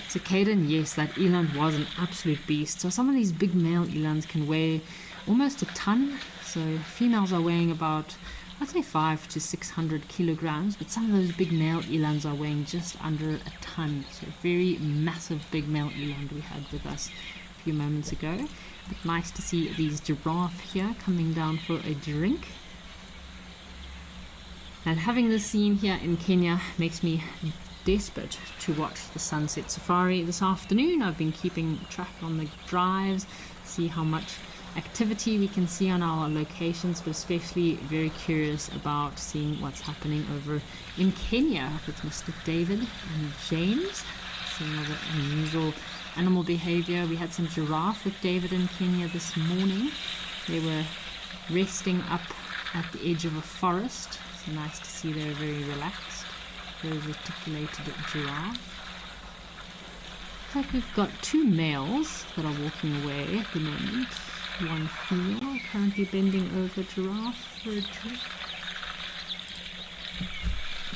[SPEAKER 1] So Caden, yes, that eland was an absolute beast. So some of these big male elands can weigh almost a ton. So females are weighing about, I'd say 500 to 600 kilograms, but some of those big male elands are weighing just under a ton. So very massive big male eland we had with us a few moments ago. But nice to see these giraffe here coming down for a drink. And having this scene here in Kenya makes me desperate to watch the sunset safari this afternoon. I've been keeping track on the drives, see how much activity we can see on our locations, but especially very curious about seeing what's happening over in Kenya with Mr. David and James, seeing all the unusual animal behavior. We had some giraffe with David in Kenya this morning. They were resting up at the edge of a forest. So nice to see they're very relaxed, very reticulated giraffe. Looks like we've got two males that are walking away at the moment. One female currently bending over giraffe for a drink.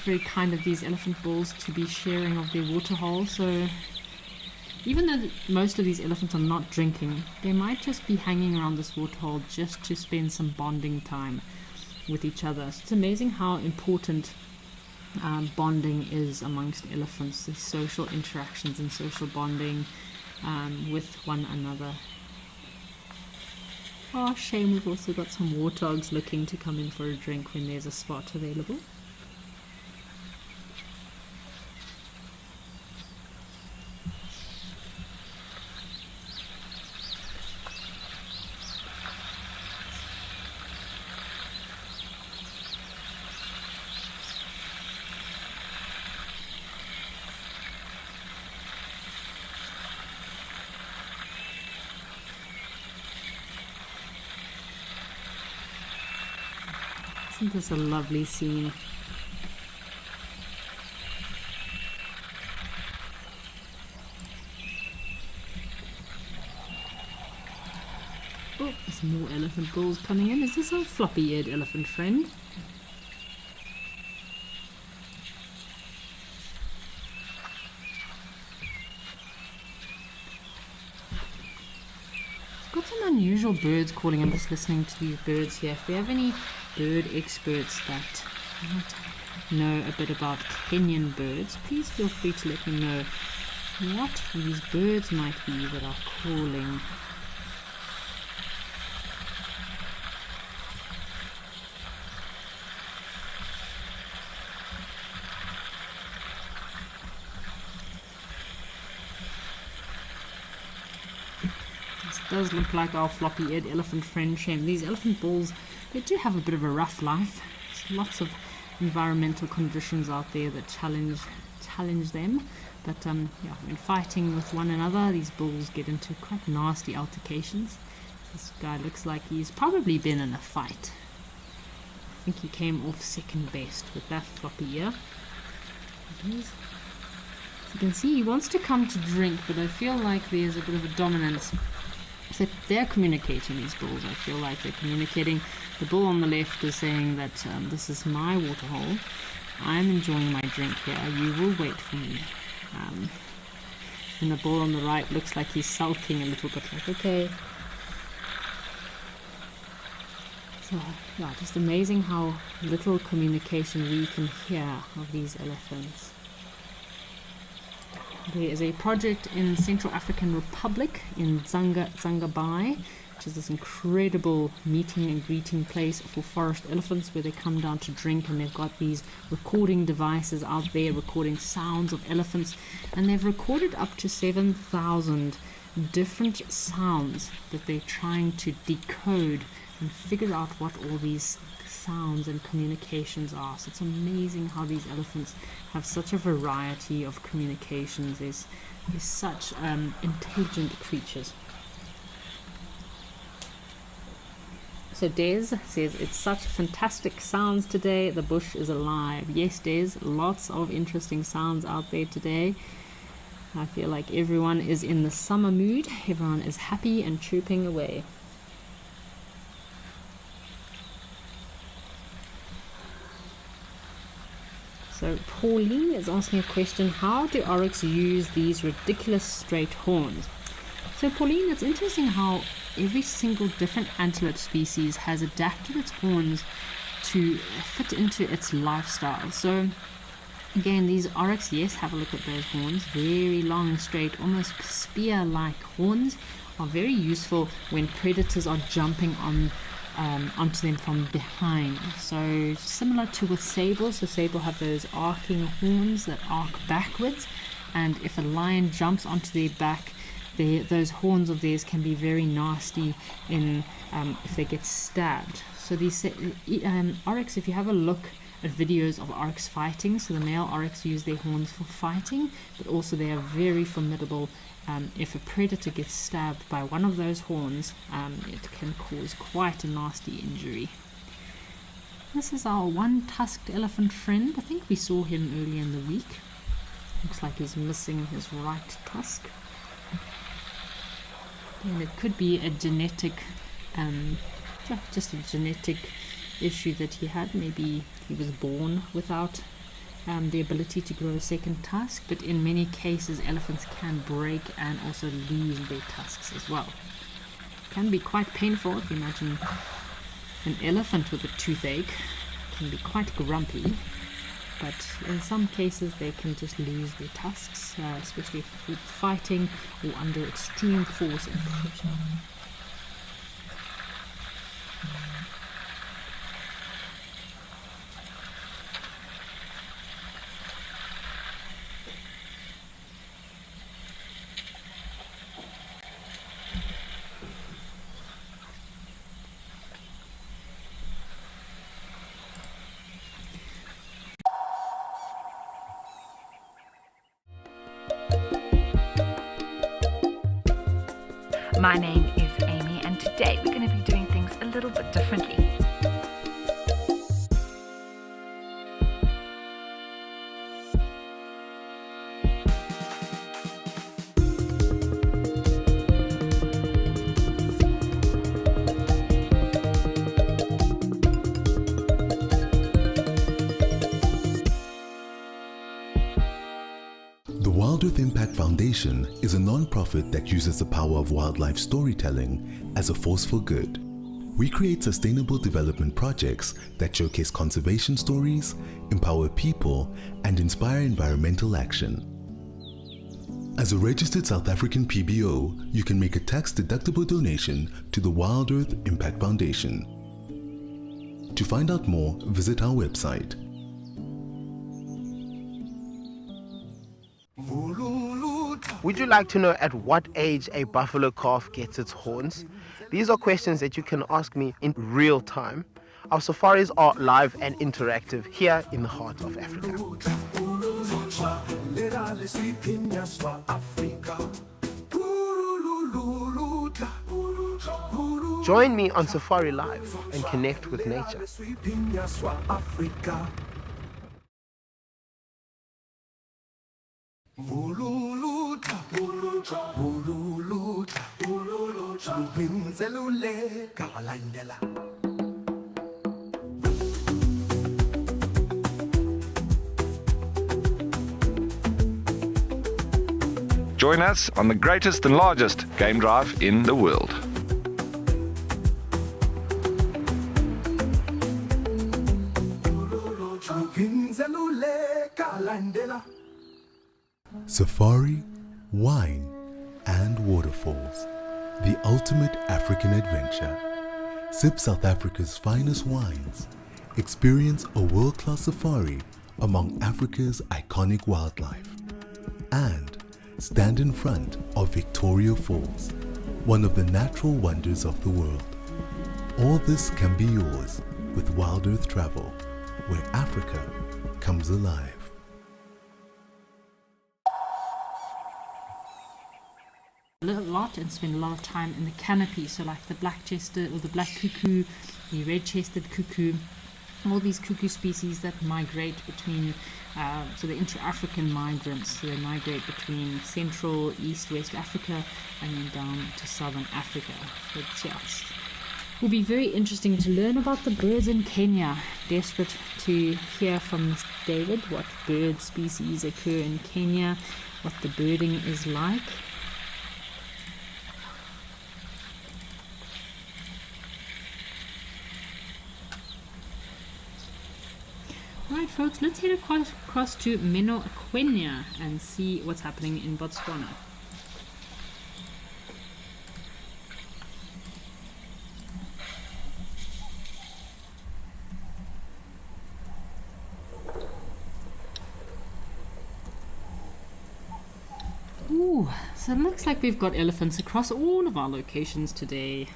[SPEAKER 1] Very kind of these elephant bulls to be sharing of their waterhole. So even though most of these elephants are not drinking, they might just be hanging around this waterhole just to spend some bonding time with each other. So it's amazing how important bonding is amongst elephants, the social interactions and social bonding with one another. Oh, shame we've also got some warthogs looking to come in for a drink when there's a spot available. Isn't this a lovely scene? Oh, there's more elephant bulls coming in. Is this a floppy-eared elephant friend? Got some unusual birds calling. I'm just listening to these birds here. If we have any bird experts that might know a bit about Kenyan birds, please feel free to let me know what these birds might be that are calling. This does look like our floppy-eared elephant friend Shem. These elephant bulls, they do have a bit of a rough life. There's lots of environmental conditions out there that challenge them. But yeah, when fighting with one another, these bulls get into quite nasty altercations. This guy looks like he's probably been in a fight. I think he came off second best with that floppy ear. As you can see, he wants to come to drink, but I feel like there's a bit of a dominance. So they're communicating, these bulls. I feel like they're communicating. The bull on the left is saying that this is my waterhole. I'm enjoying my drink here. You will wait for me. And the bull on the right looks like he's sulking a little bit, like, okay. So, yeah, just amazing how little communication we can hear of these elephants. There is a project in Central African Republic in Zangabai, which is this incredible meeting and greeting place for forest elephants where they come down to drink, and they've got these recording devices out there recording sounds of elephants, and they've recorded up to 7,000 different sounds that they're trying to decode and figure out what all these sounds and communications are. So it's amazing how these elephants have such a variety of communications. There's such intelligent creatures. So Des says, it's such fantastic sounds today. The bush is alive. Yes, Des, lots of interesting sounds out there today. I feel like everyone is in the summer mood. Everyone is happy and chirping away. So Pauline is asking a question, how do oryx use these ridiculous straight horns? So Pauline, it's interesting how every single different antelope species has adapted its horns to fit into its lifestyle. So again, these oryx, yes, have a look at those horns. Very long, straight, almost spear-like horns are very useful when predators are jumping onto them from behind. So similar to with sable, so sable have those arcing horns that arc backwards, and if a lion jumps onto their back, those horns of theirs can be very nasty if they get stabbed. So these oryx, if you have a look at videos of oryx fighting, so the male oryx use their horns for fighting, but also they are very formidable. If a predator gets stabbed by one of those horns, it can cause quite a nasty injury. This is our one-tusked elephant friend. I think we saw him earlier in the week. Looks like he's missing his right tusk. And it could be a genetic, just a genetic issue that he had. Maybe he was born without the ability to grow a second tusk, but in many cases elephants can break and also lose their tusks as well. It can be quite painful. If you imagine an elephant with a toothache, it can be quite grumpy, but in some cases they can just lose their tusks, especially if fighting or under extreme force and pressure.
[SPEAKER 2] My name is Amy, and today we're going to be doing things a little bit differently.
[SPEAKER 8] The Wild Earth Impact Foundation is a non-profit that uses the power of wildlife storytelling as a force for good. We create sustainable development projects that showcase conservation stories, empower people, and inspire environmental action. As a registered South African PBO, you can make a tax-deductible donation to the Wild Earth Impact Foundation. To find out more, visit our website.
[SPEAKER 13] Ululuta
[SPEAKER 12] Would you like to know at what age a buffalo calf gets its horns? These are questions that you can ask me in real time. Our safaris are live and interactive here in the heart of Africa. Join me on Safari Live and connect with nature.
[SPEAKER 3] Join us on the greatest and largest game drive in the world.
[SPEAKER 8] Safari, wine, and waterfalls. The ultimate African adventure. Sip South Africa's finest wines. Experience a world-class safari among Africa's iconic wildlife. And stand in front of Victoria Falls, one of the natural wonders of the world. All this can be yours with Wild Earth Travel, where Africa comes alive.
[SPEAKER 1] A lot and spend a lot of time in the canopy, so like the black-chested or the black cuckoo, the red-chested cuckoo, all these cuckoo species that migrate between, so the intra-African migrants, so they migrate between Central, East, West Africa and then down to Southern Africa. So it will be very interesting to learn about the birds in Kenya. Desperate to hear from David what bird species occur in Kenya, what the birding is like. Alright folks, let's head across to Menokwenya and see what's happening in Botswana. Ooh, so it looks like we've got elephants across all of our locations today.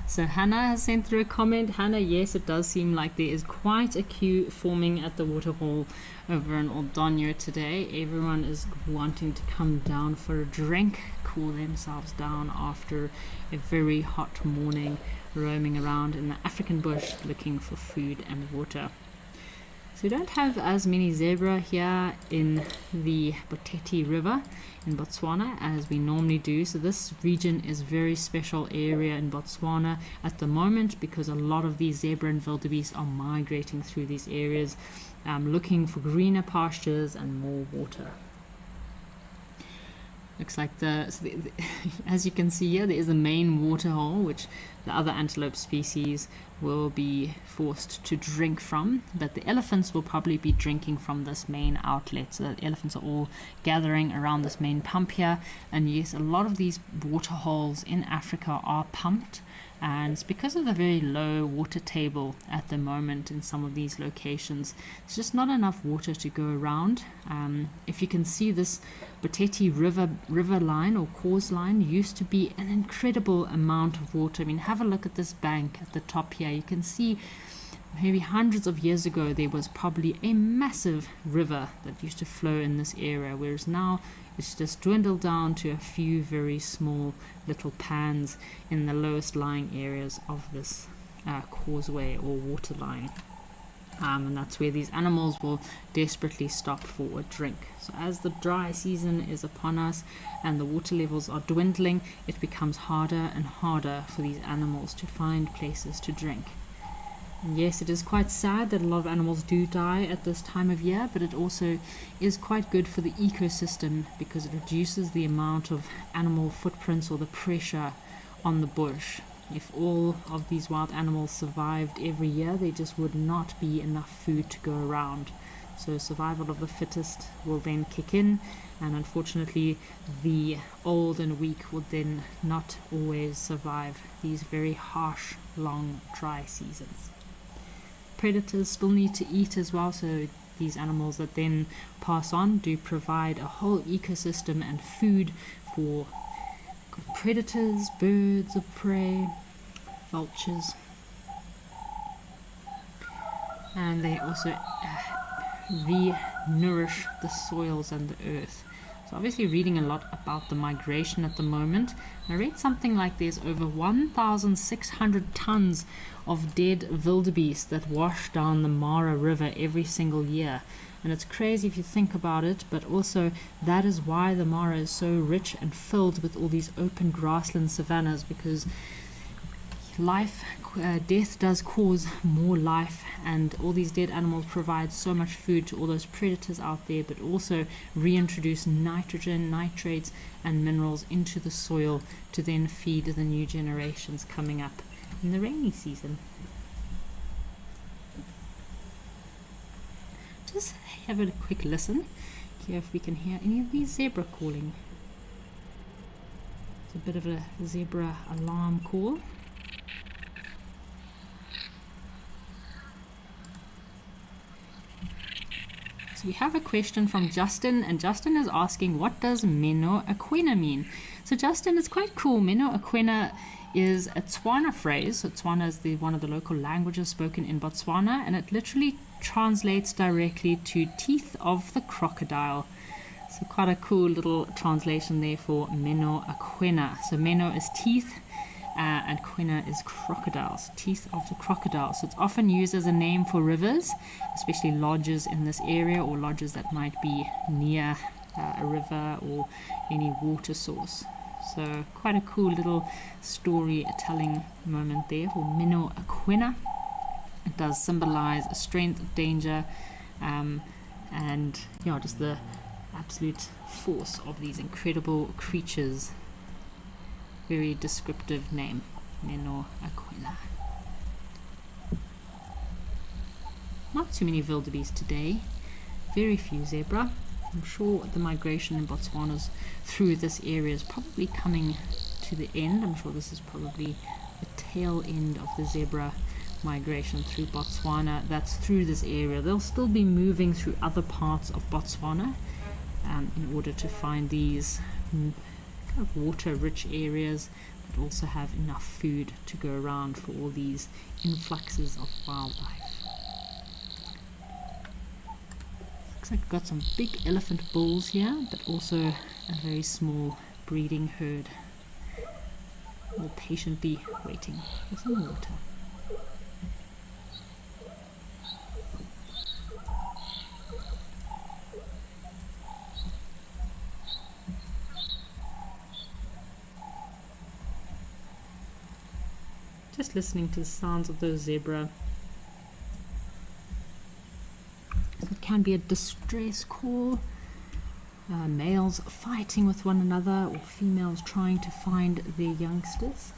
[SPEAKER 1] So Hannah has sent through a comment. Hannah, yes, it does seem like there is quite a queue forming at the waterhole over in Oldonyo today. Everyone is wanting to come down for a drink, cool themselves down after a very hot morning roaming around in the African bush looking for food and water. So we don't have as many zebra here in the Boteti River in Botswana as we normally do. So this region is a very special area in Botswana at the moment because a lot of these zebra and wildebeest are migrating through these areas, looking for greener pastures and more water. Looks like as you can see here, there is a main waterhole which the other antelope species will be forced to drink from, but the elephants will probably be drinking from this main outlet. So the elephants are all gathering around this main pump here, and yes, a lot of these waterholes in Africa are pumped, and it's because of the very low water table at the moment in some of these locations. It's just not enough water to go around. If you can see, this Boteti river line or course line used to be an incredible amount of water. I mean, have a look at this bank at the top here. You can see maybe hundreds of years ago there was probably a massive river that used to flow in this area, whereas now it's just dwindled down to a few very small little pans in the lowest lying areas of this causeway or water line. And that's where these animals will desperately stop for a drink. So as the dry season is upon us and the water levels are dwindling, it becomes harder and harder for these animals to find places to drink. And yes, it is quite sad that a lot of animals do die at this time of year, but it also is quite good for the ecosystem because it reduces the amount of animal footprints or the pressure on the bush. If all of these wild animals survived every year, there just would not be enough food to go around. So survival of the fittest will then kick in, and unfortunately the old and weak would then not always survive these very harsh, long, dry seasons. predators still need to eat as well, so these animals that then pass on do provide a whole ecosystem and food for predators, birds of prey, vultures, and they also re-nourish the soils and the earth. So obviously reading a lot about the migration at the moment. I read something like there's over 1,600 tons of dead wildebeest that wash down the Mara River every single year. And it's crazy if you think about it, but also that is why the Mara is so rich and filled with all these open grassland savannas, because death does cause more life, and all these dead animals provide so much food to all those predators out there, but also reintroduce nitrogen, nitrates and minerals into the soil to then feed the new generations coming up in the rainy season. Just have a quick listen here if we can hear any of these zebra calling. It's a bit of a zebra alarm call. So we have a question from Justin, and Justin is asking, what does Meno Akwena mean? So Justin, it's quite cool. Meno Akwena is a Tswana phrase. So Tswana is one of the local languages spoken in Botswana, and it literally translates directly to teeth of the crocodile. So quite a cool little translation there for Meno Akwena. So Meno is teeth, and Kwena is crocodiles, teeth of the crocodile. So it's often used as a name for rivers, especially lodges in this area, or lodges that might be near a river or any water source. So quite a cool little storytelling moment there for Meno Akwena. It does symbolize strength, danger, and just the absolute force of these incredible creatures. Very descriptive name, Meno Akwena. Not too many wildebeest today, very few zebra. I'm sure the migration in Botswana through this area is probably coming to the end. I'm sure this is probably the tail end of the zebra migration through Botswana. That's through this area. They'll still be moving through other parts of Botswana in order to find these of water-rich areas, but also have enough food to go around for all these influxes of wildlife. Looks like we've got some big elephant bulls here, but also a very small breeding herd, all patiently waiting for some water. Just listening to the sounds of those zebra. So it can be a distress call, males fighting with one another, or females trying to find their youngsters.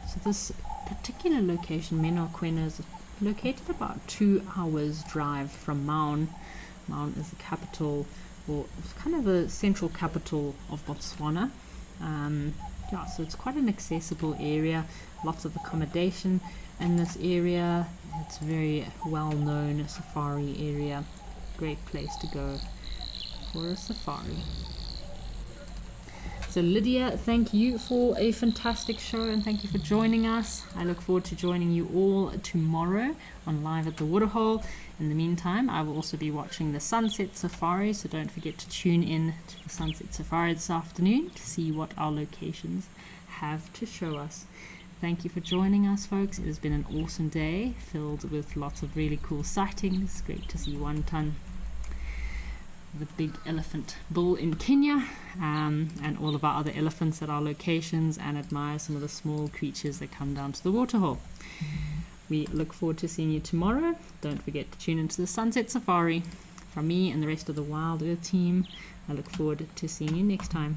[SPEAKER 1] So this particular location, Meno Akwena, is located about 2 hours drive from Maun. Maun is the capital, or kind of a central capital of Botswana. So it's quite an accessible area, lots of accommodation in this area. It's a very well-known safari area, great place to go for a safari. So Lydia, thank you for a fantastic show, and thank you for joining us. I look forward to joining you all tomorrow on Live at the Waterhole. In the meantime, I will also be watching the Sunset Safari, so don't forget to tune in to the Sunset Safari this afternoon to see what our locations have to show us. Thank you for joining us, folks. It has been an awesome day filled with lots of really cool sightings. Great to see one ton, the big elephant bull in Kenya, and all of our other elephants at our locations, and admire some of the small creatures that come down to the waterhole. We look forward to seeing you tomorrow. Don't forget to tune into the Sunset Safari. From me and the rest of the Wild Earth team, I look forward to seeing you next time.